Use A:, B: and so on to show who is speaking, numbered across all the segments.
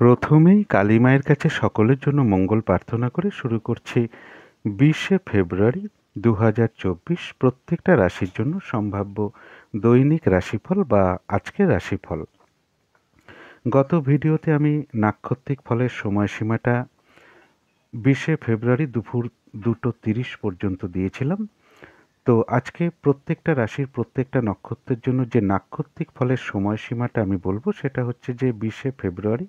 A: প্রথমেই কালী মায়ের কাছে সকলের জন্য মঙ্গল প্রার্থনা করে শুরু করছি 20শে ফেব্রুয়ারি 2024 প্রত্যেকটা রাশির জন্য সম্ভাব্য দৈনিক রাশিফল বা আজকের রাশিফল। গত ভিডিওতে আমি নাক্ষত্রিক ফলের সময়সীমাটা 20শে ফেব্রুয়ারি দুপুর 2:30 পর্যন্ত দিয়েছিলাম। তো আজকে প্রত্যেকটা রাশির প্রত্যেকটা নক্ষত্রের জন্য যে নাক্ষত্রিক ফলের সময়সীমাটা আমি বলবো সেটা হচ্ছে যে 20শে ফেব্রুয়ারি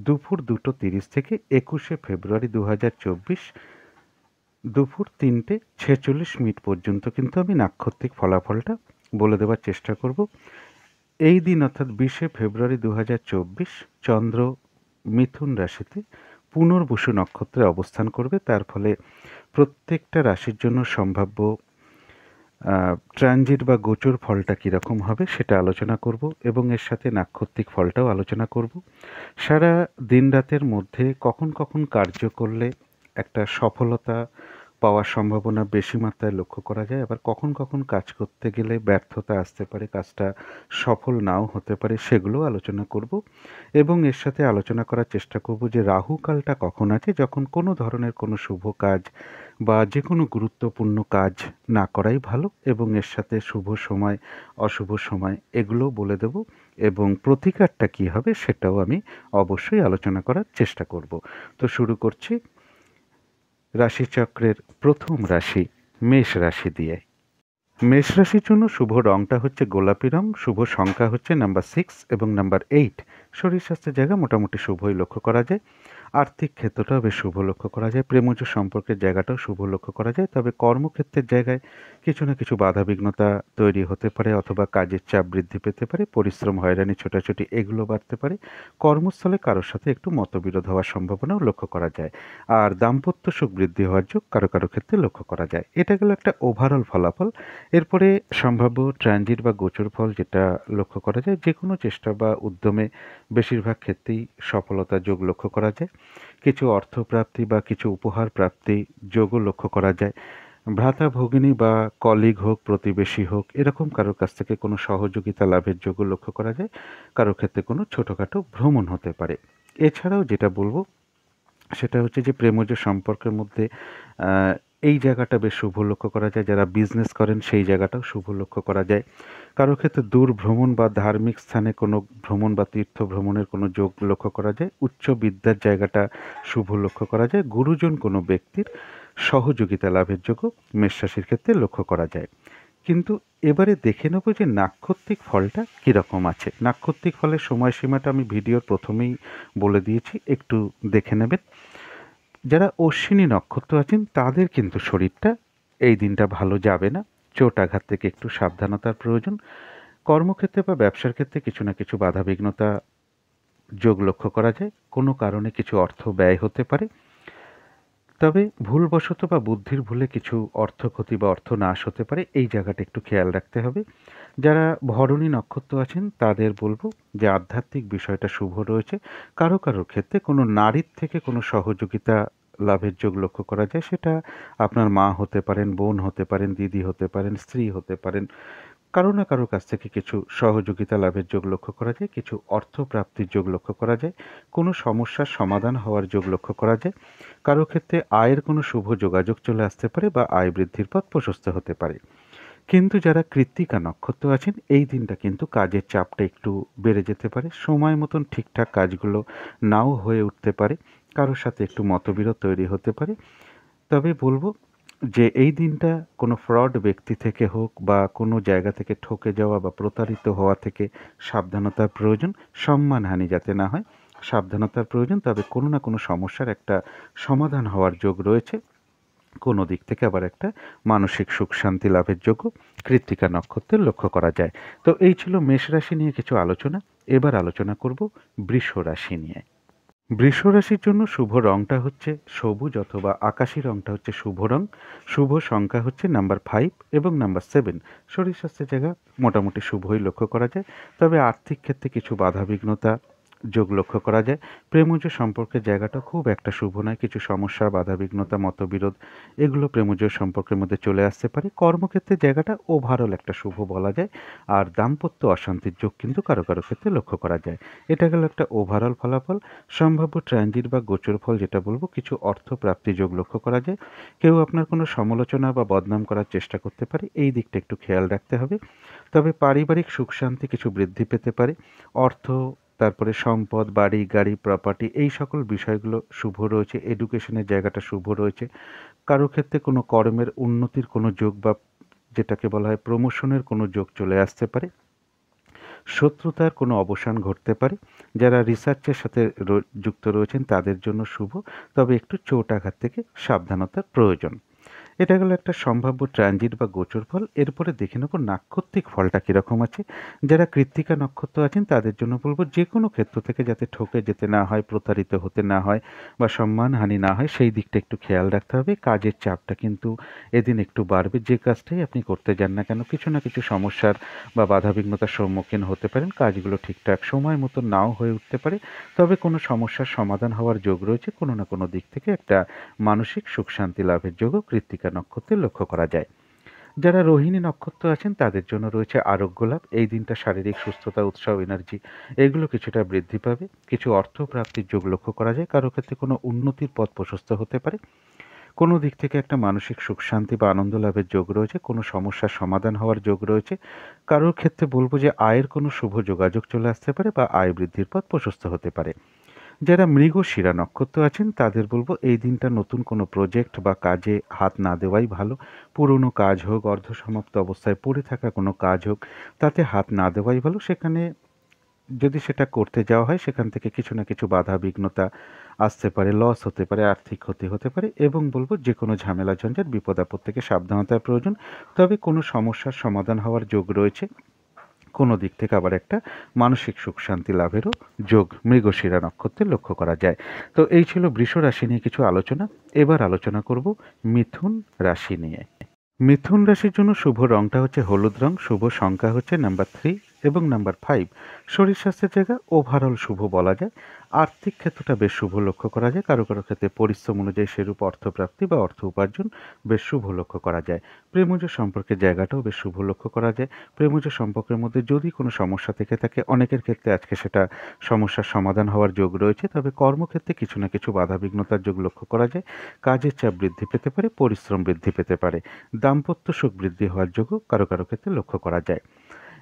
A: দুপুর 2:30 থেকে 21শে ফেব্রুয়ারি 2024 দুপুর 3:46 পর্যন্ত কিন্তু আমি নাক্ষত্রিক ফলাফলটা বলে দেওয়ার চেষ্টা করব। এই দিন অর্থাৎ 20শে ফেব্রুয়ারি 2024 চন্দ্র মিথুন রাশিতে পুনর্বসু নক্ষত্রে অবস্থান করবে। তার ফলে প্রত্যেকটা রাশির জন্য সম্ভাব্য ট্রানজিট বা গোচর ফলটা কীরকম হবে সেটা আলোচনা করব এবং এর সাথে নাক্ষত্রিক ফলটাও আলোচনা করব। সারা দিন রাতের মধ্যে কখন কখন কার্য করলে একটা সফলতা পাওয়ার সম্ভাবনা বেশি মাত্রায় লক্ষ্য করা যায়, আবার কখন কখন কাজ করতে গেলে ব্যর্থতা আসতে পারে, কাজটা সফল নাও হতে পারে, সেগুলোও আলোচনা করব এবং এর সাথে আলোচনা করার চেষ্টা করব যে রাহুকালটা কখন আছে, যখন কোনো ধরনের কোনো শুভ কাজ বা যে কোনো গুরুত্বপূর্ণ কাজ না করাই ভালো, এবং এর সাথে শুভ সময় অশুভ সময় এগুলোও বলে দেব এবং প্রতিকারটা কী হবে সেটাও আমি অবশ্যই আলোচনা করার চেষ্টা করব। তো শুরু করছি রাশিচক্রের প্রথম রাশি মেষ রাশি দিয়ে। মেষ রাশির জন্য শুভ রংটা হচ্ছে গোলাপি রং, শুভ সংখ্যা হচ্ছে নাম্বার 6 এবং নাম্বার 8। শরীর স্বাস্থ্যের জায়গা মোটামুটি শুভই লক্ষ্য করা যায়। আর্থিক ক্ষেত্রটাও বেশ শুভ লক্ষ্য করা যায়, প্রেমজ সম্পর্কের জায়গাটাও শুভ লক্ষ্য করা যায়। তবে কর্মক্ষেত্রের জায়গায় কিছু না কিছু বাধাবিঘ্নতা তৈরি হতে পারে, অথবা কাজের চাপ বৃদ্ধি পেতে পারে, পরিশ্রম, হয়রানি, ছোটাছুটি এগুলো বাড়তে পারে। কর্মস্থলে কারোর সাথে একটু মতবিরোধ হওয়ার সম্ভাবনাও লক্ষ্য করা যায়। আর দাম্পত্য সুখ বৃদ্ধি হওয়ার যোগ কারো কারো ক্ষেত্রে লক্ষ্য করা যায়। এটা গেল একটা ওভারঅল ফলাফল। এরপরে সম্ভাব্য ট্রানজিট বা গোচর ফল যেটা লক্ষ্য করা যায়, যে কোনো চেষ্টা বা উদ্যমে বেশিরভাগ ক্ষেত্রেই সফলতা যোগ লক্ষ্য করা যায়। কিছু অর্থপ্রাপ্তি বা কিছু উপহার প্রাপ্তি যোগও লক্ষ্য করা যায়। ভ্রাতা ভগিনী বা কলিগ হোক, প্রতিবেশী হোক, এরকম কারোর কাছ থেকে কোনো সহযোগিতা লাভের যোগও লক্ষ্য করা যায়। কারোর ক্ষেত্রে কোনো ছোটোখাটো ভ্রমণ হতে পারে। এছাড়াও যেটা বলবো সেটা হচ্ছে যে প্রেমজ সম্পর্কের মধ্যে এই জায়গাটা বেশ শুভ লক্ষ্য করা যায়। যারা বিজনেস করেন সেই জায়গাটাও শুভ লক্ষ্য করা যায়। কারো ক্ষেত্রে দূর ভ্রমণ বা ধার্মিক স্থানে কোনো ভ্রমণ বা তীর্থ ভ্রমণের কোনো যোগ লক্ষ্য করা যায়। উচ্চ বিদ্যার জায়গাটা শুভ লক্ষ্য করা যায়। গুরুজন কোনো ব্যক্তির সহযোগিতা লাভের যোগও মেষ রাশির ক্ষেত্রে লক্ষ্য করা যায়। কিন্তু এবারে দেখে নেব যে নাক্ষত্রিক ফলটা কীরকম আছে। নাক্ষত্রিক ফলের সময়সীমাটা আমি ভিডিওর প্রথমেই বলে দিয়েছি, একটু দেখে নেবেন। যারা অশ্বিনী নক্ষত্র আছেন তাদের কিন্তু শরীরটা এই দিনটা ভালো যাবে না। চোট আঘাত থেকে একটু সাবধানতার প্রয়োজন। কর্মক্ষেত্রে বা ব্যবসার ক্ষেত্রে কিছু না কিছু বাধাবিঘ্নতা যোগ লক্ষ্য করা যায়। কোনো কারণে কিছু অর্থ ব্যয় হতে পারে, তবে ভুলবশত বা বুদ্ধির ভুলে কিছু অর্থ ক্ষতি বা অর্থ নাশ হতে পারে, এই জায়গাটা একটু খেয়াল রাখতে হবে। যারা ভরণী নক্ষত্র আছেন তাদের বলবো যে আধ্যাত্মিক বিষয়টা শুভ রয়েছে। কারো কারোর ক্ষেত্রে কোনো নারীর থেকে কোনো সহযোগিতা লাভের যোগ লক্ষ্য করা যায়। সেটা আপনার মা হতে পারেন, বোন হতে পারেন, দিদি হতে পারেন, স্ত্রী হতে পারেন। কারো না কারোর কাছ থেকে কিছু সহযোগিতা লাভের যোগ লক্ষ্য করা যায়, কিছু অর্থ প্রাপ্তির যোগ লক্ষ্য করা যায়, কোনো সমস্যার সমাধান হওয়ার যোগ লক্ষ্য করা যায়। কারো ক্ষেত্রে আয়ের কোনো শুভ যোগাযোগ চলে আসতে পারে বা আয় বৃদ্ধির পথ প্রশস্ত হতে পারে। কিন্তু যারা কৃত্তিকা নক্ষত্র আছেন এই দিনটা কিন্তু কাজের চাপটা একটু বেড়ে যেতে পারে। সময় মতন ঠিকঠাক কাজগুলো নাও হয়ে উঠতে পারে, কারোর সাথে একটু মতবিরোধ তৈরি হতে পারে। তবে বলবো যে এই দিনটা কোনো ফ্রড ব্যক্তি থেকে হোক বা কোনো জায়গা থেকে ঠকে যাওয়া বা প্রতারিত হওয়া থেকে সাবধানতার প্রয়োজন। সম্মানহানি যাতে না হয়, সাবধানতার প্রয়োজন। তবে কোনো না কোনো সমস্যার একটা সমাধান হওয়ার যোগ রয়েছে। কোনো দিক থেকে আবার একটা মানসিক সুখ শান্তি লাভের যোগ্য কৃত্তিকা নক্ষত্রের লক্ষ্য করা যায়। তো এই ছিল মেষ রাশি নিয়ে কিছু আলোচনা। এবার আলোচনা করব বৃষ রাশি নিয়ে। বৃষ রাশির জন্য শুভ রংটা হচ্ছে সবুজ অথবা আকাশি রংটা হচ্ছে শুভ রং। শুভ সংখ্যা হচ্ছে নাম্বার 5 এবং নাম্বার 7। শরীর স্বাস্থ্যের জায়গা মোটামুটি শুভই লক্ষ্য করা যায়। তবে আর্থিক ক্ষেত্রে কিছু বাধাবিঘ্নতা যোগ লক্ষ্য করা যায়। প্রেমজ সম্পর্কের জায়গাটা খুব একটা শুভ নয়, কিছু সমস্যা, বাধাবিঘ্নতা, মতবিরোধ এগুলো প্রেমজ সম্পর্কের মধ্যে চলে আসতে পারে। কর্মক্ষেত্রের জায়গাটা ওভারঅল একটা শুভ বলা যায়। আর দাম্পত্য অশান্তির যোগ কিন্তু কারো কারো ক্ষেত্রে লক্ষ্য করা যায়। এটা গেল একটা ওভারঅল ফলাফল। সম্ভাব্য ট্রানজিট বা গোচর ফল যেটা বলবো, কিছু অর্থ প্রাপ্তি যোগ লক্ষ্য করা যায়। কেউ আপনার কোনো সমালোচনা বা বদনাম করার চেষ্টা করতে পারে, এই দিকটা একটু খেয়াল রাখতে হবে। তবে পারিবারিক সুখ শান্তি কিছু বৃদ্ধি পেতে পারে। অর্থ, তারপরে সম্পদ, বাড়ি গাড়ি, প্রপার্টি এই সকল বিষয়গুলো শুভ রয়েছে। এডুকেশনের জায়গাটা শুভ রয়েছে। কারো ক্ষেত্রে কোনো কর্মের উন্নতির কোনো যোগ বা যেটাকে বলা হয় প্রমোশনের কোনো যোগ চলে আসতে পারে। শত্রুতার কোনো অবসান ঘটতে পারে। যারা রিসার্চের সাথে যুক্ত রয়েছেন তাদের জন্য শুভ, তবে একটু চোট আঘাত থেকে সাবধানতার প্রয়োজন। এটা গেল একটা সম্ভাব্য ট্রানজিট বা গোচর ফল। এরপরে দেখে নেব নাক্ষত্রিক ফলটা কীরকম আছে। যারা কৃত্তিকা নক্ষত্র আছেন তাদের জন্য বলবো, যে কোনো ক্ষেত্র থেকে যাতে ঠকে যেতে না হয়, প্রতারিত হতে না হয় বা সম্মানহানি না হয়, সেই দিকটা একটু খেয়াল রাখতে হবে। কাজের চাপটা কিন্তু এদিন একটু বাড়বে। যে কাজটাই আপনি করতে যান না কেন, কিছু না কিছু সমস্যার বা বাধাবিঘ্নতার সম্মুখীন হতে পারেন। কাজগুলো ঠিকঠাক সময় মতো নাও হয়ে উঠতে পারে, তবে কোনো সমস্যার সমাধান হওয়ার যোগ রয়েছে। কোনো না কোনো দিক থেকে একটা মানসিক সুখ শান্তি লাভের যোগও কৃত্তিকা নক্ষত্রে লক্ষ্য করা যায়। যারা রোহিণী নক্ষত্র আছেন তাদের জন্য রয়েছে আরোগ্য লাভ। এই দিনটা শারীরিক সুস্থতা, উৎসাহ, এনার্জি এগুলো কিছুটা বৃদ্ধি পাবে। কিছু অর্থ প্রাপ্তির যোগ লক্ষ্য করা যায়। কারো ক্ষেত্রে কোনো উন্নতির পথ প্রশস্ত হতে পারে। কোনো দিক থেকে একটা মানসিক সুখ শান্তি বা আনন্দ লাভের যোগ রয়েছে। কোনো সমস্যার সমাধান হওয়ার যোগ রয়েছে। কারোর ক্ষেত্রে বলবো যে আয়ের কোনো শুভ যোগাযোগ চলে আসতে পারে বা আয় বৃদ্ধির পথ প্রশস্ত হতে পারে। যারা মৃগশিরা নক্ষত্র আছেন তাদের বলবো, এই দিনটা নতুন কোনো প্রজেক্ট বা কাজে হাত না দেওয়াই ভালো। পুরনো কাজ হোক, অর্ধসমাপ্ত অবস্থায় পড়ে থাকা কোনো কাজ হোক, তাতে হাত না দেওয়াই ভালো। সেখানে যদি সেটা করতে যাওয়া হয়, সেখান থেকে কিছু না কিছু বাধা বিঘ্নতা আসতে পারে, লস হতে পারে, আর্থিক ক্ষতি হতে পারে। এবং বলবো, যে কোনো ঝামেলা ঝঞ্ঝাট বিপদ আপদ থেকে সাবধানতার প্রয়োজন। তবে কোনো সমস্যার সমাধান হওয়ার যোগ রয়েছে। কোনো দিক থেকে আবার একটা মানসিক সুখ শান্তি লাভেরও যোগ মৃগশিরা নক্ষত্রে লক্ষ্য করা যায়। তো এই ছিল বৃষ রাশি নিয়ে কিছু আলোচনা। এবার আলোচনা করব মিথুন রাশি নিয়ে। মিথুন রাশির জন্য শুভ রংটা হচ্ছে হলুদ রং, শুভ সংখ্যা হচ্ছে নাম্বার 3 এবং নাম্বার 5। শরীর স্বাস্থ্যের জায়গা ওভারঅল শুভ বলা যায়। আর্থিক ক্ষেত্রটা বেশ শুভ লক্ষ্য করা যায়। কারো কারো ক্ষেত্রে পরিশ্রম অনুযায়ী সেরূপ অর্থপ্রাপ্তি বা অর্থ উপার্জন বেশ শুভ লক্ষ্য করা যায়। প্রেমজ সম্পর্কের জায়গাটাও বেশ শুভ লক্ষ্য করা যায়। প্রেমজ সম্পর্কের মধ্যে যদি কোনো সমস্যা থেকে থাকে, অনেকের ক্ষেত্রে আজকে সেটা সমস্যার সমাধান হওয়ার যোগ রয়েছে। তবে কর্মক্ষেত্রে কিছু না কিছু বাধাবিঘ্নতার যোগ লক্ষ্য করা যায়। কাজের চাপ বৃদ্ধি পেতে পারে, পরিশ্রম বৃদ্ধি পেতে পারে। দাম্পত্য সুখ বৃদ্ধি হওয়ার যোগও কারো কারো ক্ষেত্রে লক্ষ্য করা যায়।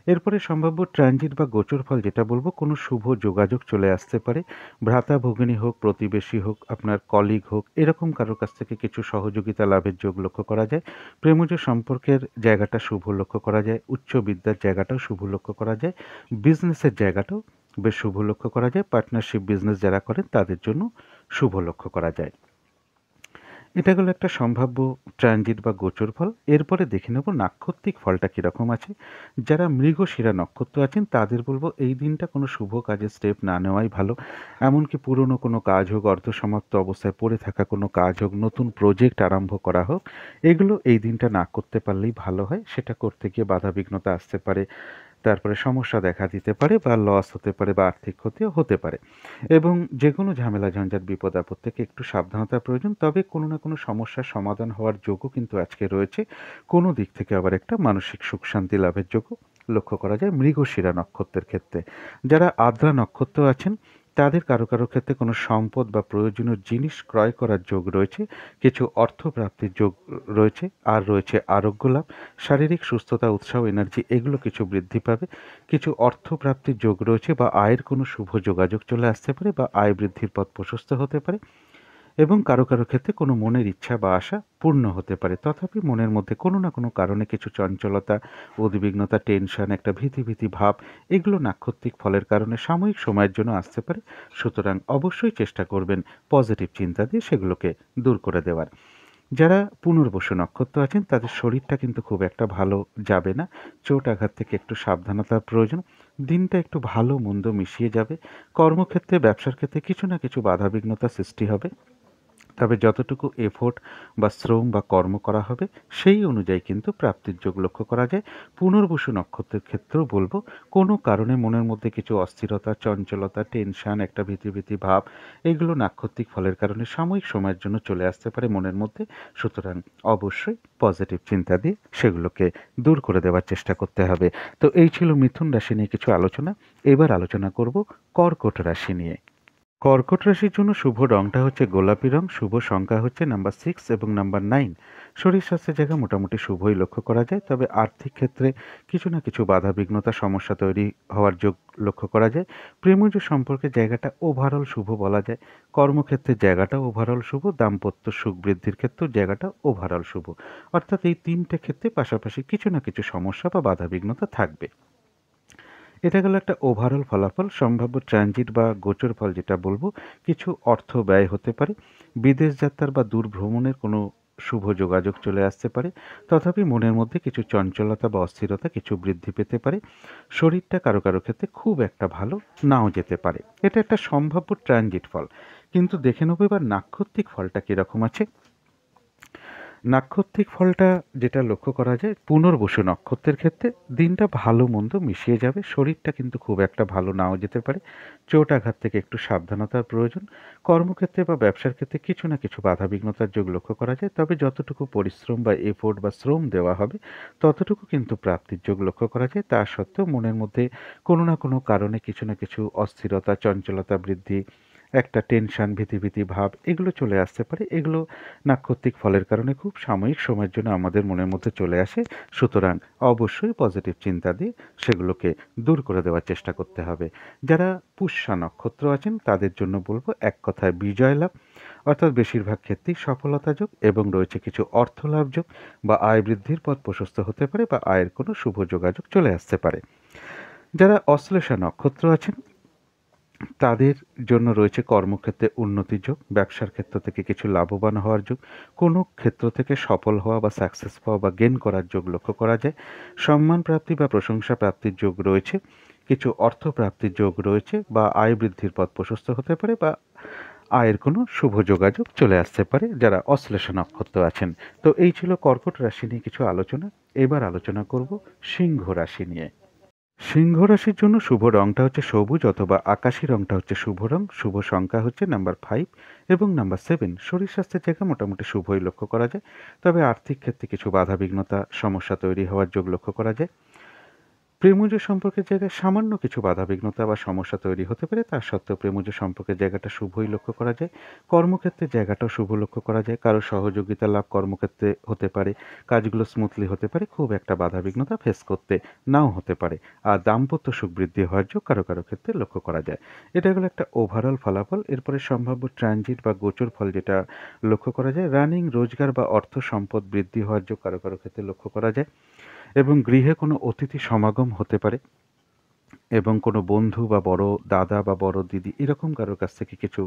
A: এরপরে সম্ভাব্য ট্রানজিট বা গোচর ফল যেটা বলবো, কোনো শুভ যোগাযোগ চলে আসতে পারে। ভ্রাতা ভগিনী হোক, প্রতিবেশী হোক, আপনার কলিগ হোক, এরকম কারোর কাছ থেকে কিছু সহযোগিতা লাভের যোগ লক্ষ্য করা যায়। প্রেমজ সম্পর্কের জায়গাটা শুভ লক্ষ্য করা যায়। উচ্চ বিদ্যার জায়গাটাও শুভ লক্ষ্য করা যায়। বিজনেসের জায়গাটাও বেশ শুভ লক্ষ্য করা যায়। পার্টনারশিপ বিজনেস যারা করেন তাদের জন্য শুভ লক্ষ্য করা যায়। এটা গেল একটা সম্ভাব্য ট্রানজিট বা গোচর ফল। এরপরে দেখে নেব নাক্ষত্রিক ফলটা কীরকম আছে। যারা মৃগশিরা নক্ষত্র আছেন তাদের বলবো, এই দিনটা কোনো শুভ কাজে স্টেপ না নেওয়াই ভালো। এমনকি পুরনো কোনো কাজ হোক, অর্ধসমাপ্ত অবস্থায় পড়ে থাকা কোনো কাজ হোক, নতুন প্রজেক্ট আরম্ভ করা হোক, এগুলো এই দিনটা না করতে পারলেই ভালো হয়। সেটা করতে গিয়ে বাধাবিঘ্নতা আসতে পারে, তারপরে সমস্যা দেখা দিতে পারে বা লস হতে পারে বা আর্থিক ক্ষতিও হতে পারে। এবং যে কোনো ঝামেলা ঝঞ্ঝাট বিপদ আপদ থেকে একটু সাবধানতার প্রয়োজন। তবে কোনো না কোনো সমস্যার সমাধান হওয়ার যোগও কিন্তু আজকে রয়েছে। কোনো দিক থেকে আবার একটা মানসিক সুখ শান্তি লাভের যোগও লক্ষ্য করা যায় মৃগশিরা নক্ষত্রের ক্ষেত্রে। যারা আদ্রা নক্ষত্র আছেন তাদের কারো কারো ক্ষেত্রে কোনো সম্পদ বা প্রয়োজনীয় জিনিস ক্রয় করার যোগ রয়েছে। কিছু অর্থ প্রাপ্তির যোগ রয়েছে। আর রয়েছে আরোগ্য লাভ, শারীরিক সুস্থতা, উৎসাহ, এনার্জি এগুলো কিছু বৃদ্ধি পাবে। কিছু অর্থ প্রাপ্তির যোগ রয়েছে বা আয়ের কোনো শুভ যোগাযোগ চলে আসতে পারে বা আয় বৃদ্ধির পথ প্রশস্ত হতে পারে। এবং কারো কারো ক্ষেত্রে কোনো মনের ইচ্ছা বা আশা পূর্ণ হতে পারে। তথাপি মনের মধ্যে কোনো না কোনো কারণে কিছু চঞ্চলতা, উদ্বিগ্নতা, টেনশন, একটা ভীতি ভীতি ভাব এগুলো নাক্ষত্রিক ফলের কারণে সাময়িক সময়ের জন্য আসতে পারে। সুতরাং অবশ্যই চেষ্টা করবেন পজিটিভ চিন্তা দিয়ে সেগুলোকে দূর করে দেওয়ার। যারা পুনর্বসু নক্ষত্র আছেন তাদের শরীরটা কিন্তু খুব একটা ভালো যাবে না। চোট আঘাত থেকে একটু সাবধানতার প্রয়োজন। দিনটা একটু ভালো মন্দ মিশিয়ে যাবে। কর্মক্ষেত্রে, ব্যবসার ক্ষেত্রে কিছু না কিছু বাধাবিঘ্নতা সৃষ্টি হবে। তবে যতটুকু এফোর্ট বা শ্রম বা কর্ম করা হবে সেই অনুযায়ী কিন্তু প্রাপ্তির যোগ লক্ষ্য করা যায়। পুনর্বসু নক্ষত্রের ক্ষেত্রেও বলবো, কোনো কারণে মনের মধ্যে কিছু অস্থিরতা, চঞ্চলতা, টেনশন, একটা ভীতি ভীতি ভাব, এগুলো নাক্ষত্রিক ফলের কারণে সাময়িক সময়ের জন্য চলে আসতে পারে মনের মধ্যে। সুতরাং অবশ্যই পজিটিভ চিন্তা দিয়ে সেগুলোকে দূর করে দেওয়ার চেষ্টা করতে হবে। তো এই ছিল মিথুন রাশি নিয়ে কিছু আলোচনা। এবার আলোচনা করব কর্কট রাশি নিয়ে। কর্কট রাশির জন্য শুভ রংটা হচ্ছে গোলাপি রং, শুভ সংখ্যা হচ্ছে নাম্বার 6 এবং নাম্বার 9। শরীর স্বাস্থ্যের জায়গা মোটামুটি শুভই লক্ষ্য করা যায়, তবে আর্থিক ক্ষেত্রে কিছু না কিছু বাধা বিঘ্নতা সমস্যা তৈরি হওয়ার যোগ লক্ষ্য করা যায়। প্রেমজ সম্পর্কের জায়গাটা ওভারঅল শুভ বলা যায়। কর্মক্ষেত্রের জায়গাটা ওভারঅল শুভ, দাম্পত্য সুখ বৃদ্ধির ক্ষেত্রেও জায়গাটা ওভারঅল শুভ। অর্থাৎ এই তিনটে ক্ষেত্রে পাশাপাশি কিছু না কিছু সমস্যা বা বাধা বিঘ্নতা থাকবে। এটা গেল একটা ওভারঅল ফলাফল। সম্ভাব্য ট্রানজিট বা গোচর ফল যেটা বলবো, কিছু অর্থ ব্যয় হতে পারে, বিদেশ যাত্রার বা দূর ভ্রমণের কোনো শুভ যোগাযোগ চলে আসতে পারে। তথাপি মনের মধ্যে কিছু চঞ্চলতা বা অস্থিরতা কিছু বৃদ্ধি পেতে পারে। শরীরটা কারো কারো ক্ষেত্রে খুব একটা ভালো নাও যেতে পারে। এটা একটা সম্ভাব্য ট্রানজিট ফল। কিন্তু দেখে নেবো এবার নাক্ষত্রিক ফলটা কীরকম আছে। নাক্ষত্রিক ফলটা যেটা লক্ষ্য করা যায়, পুনর্বসু নক্ষত্রের ক্ষেত্রে দিনটা ভালো মন্দ মিশিয়ে যাবে। শরীরটা কিন্তু খুব একটা ভালো নাও যেতে পারে। চোট আঘাত থেকে একটু সাবধানতার প্রয়োজন। কর্মক্ষেত্রে বা ব্যবসার ক্ষেত্রে কিছু না কিছু বাধা বিঘ্নতার যোগ লক্ষ্য করা যায়, তবে যতটুকু পরিশ্রম বা এফোর্ট বা শ্রম দেওয়া হবে ততটুকু কিন্তু প্রাপ্তির যোগ লক্ষ্য করা যায়। তা সত্ত্বেও মনের মধ্যে কোনো না কোনো কারণে কিছু না কিছু অস্থিরতা, চঞ্চলতা বৃদ্ধি, একটা টেনশন, ভীতি ভাব, এগুলো চলে আসতে পারে। এগুলো নাক্ষত্রিক ফলের কারণে খুব সাময়িক সময়ের জন্য আমাদের মনের মধ্যে চলে আসে। সুতরাং অবশ্যই পজিটিভ চিন্তা দিয়ে সেগুলোকে দূর করে দেওয়ার চেষ্টা করতে হবে। যারা পুষ্যা নক্ষত্র আছেন তাদের জন্য বলবো, এক কথায় বিজয় লাভ, অর্থাৎ বেশিরভাগ ক্ষেত্রেই সফলতা যোগ এবং রয়েছে কিছু অর্থ লাভ যোগ বা আয় বৃদ্ধির পথ প্রশস্ত হতে পারে বা আয়ের কোনো শুভ যোগাযোগ চলে আসতে পারে। যারা অশ্লেষা নক্ষত্র আছেন তাদের জন্য রয়েছে কর্মক্ষেত্রে উন্নতির যোগ, ব্যবসার ক্ষেত্র থেকে কিছু লাভবান হওয়ার যোগ, কোনো ক্ষেত্র থেকে সফল হওয়া বা সাকসেস পাওয়া বা গেন করার যোগ লক্ষ্য করা যায়। সম্মান প্রাপ্তি বা প্রশংসা প্রাপ্তির যোগ রয়েছে, কিছু অর্থ প্রাপ্তির যোগ রয়েছে বা আয় বৃদ্ধির পথ প্রশস্ত হতে পারে বা আয়ের কোনো শুভ যোগাযোগ চলে আসতে পারে যারা অশ্লেষা নক্ষত্র আছেন। তো এই ছিল কর্কট রাশি নিয়ে কিছু আলোচনা। এবার আলোচনা করব সিংহ রাশি নিয়ে। সিংহ রাশির জন্য শুভ রংটা হচ্ছে সবুজ অথবা আকাশি রংটা হচ্ছে শুভ রং, শুভ সংখ্যা হচ্ছে নাম্বার 5 এবং নাম্বার 7। শরীর স্বাস্থ্যের জায়গা মোটামুটি শুভই লক্ষ্য করা যায়, তবে আর্থিক ক্ষেত্রে কিছু বাধা বিঘ্নতা সমস্যা তৈরি হওয়ার যোগ লক্ষ্য করা যায়। প্রেমজ সম্পর্কের জায়গায় সামান্য কিছু বাধাবিঘ্নতা বা সমস্যা তৈরি হতে পারে, তা সত্ত্বেও প্রেমজ সম্পর্কের জায়গাটা শুভই লক্ষ্য করা যায়। কর্মক্ষেত্রের জায়গাটাও শুভ লক্ষ্য করা যায়, কারো সহযোগিতা লাভ কর্মক্ষেত্রে হতে পারে, কাজগুলো স্মুথলি হতে পারে, খুব একটা বাধাবিঘ্নতা ফেস করতে নাও হতে পারে। আর দাম্পত্য সুখ বৃদ্ধি হওয়ার যোগ কারো কারো ক্ষেত্রে লক্ষ্য করা যায়। এটা হলো একটা ওভারঅল ফলাফল। এরপরে সম্ভাব্য ট্রানজিট বা গোচর ফল যেটা লক্ষ্য করা যায়, রানিং রোজগার বা অর্থ সম্পদ বৃদ্ধি হওয়ার যোগ কারো কারো ক্ষেত্রে লক্ষ্য করা যায় এবং গৃহে কোনো অতিথি সমাগম হতে পারে এবং কোনো বন্ধু বা বড় দাদা বা বড় দিদি এরকম কারোর কাছ থেকে কিছু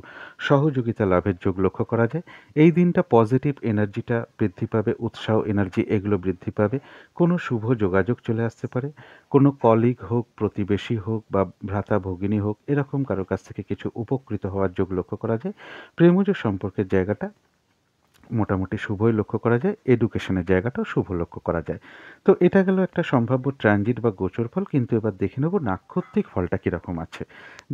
A: সহযোগিতা লাভের যোগ লক্ষ্য করা যায়। এই দিনটা পজিটিভ এনার্জিটা বৃদ্ধি পাবে, উৎসাহ এনার্জি এগুলো বৃদ্ধি পাবে। কোনো শুভ যোগাযোগ চলে আসতে পারে, কোনো কলিগ হোক, প্রতিবেশী হোক বা ভ্রাতা ভগিনী হোক, এরকম কারোর কাছ থেকে কিছু উপকৃত হওয়ার যোগ লক্ষ্য করা যায়। প্রেমজ সম্পর্কের জায়গাটা মোটামুটি শুভই লক্ষ্য করা যায়, এডুকেশনের জায়গাটাও শুভ লক্ষ্য করা যায়। তো এটা গেল একটা সম্ভাব্য ট্রানজিট বা গোচর ফল। কিন্তু এবার দেখে নেব নাক্ষত্রিক ফলটা কীরকম আছে।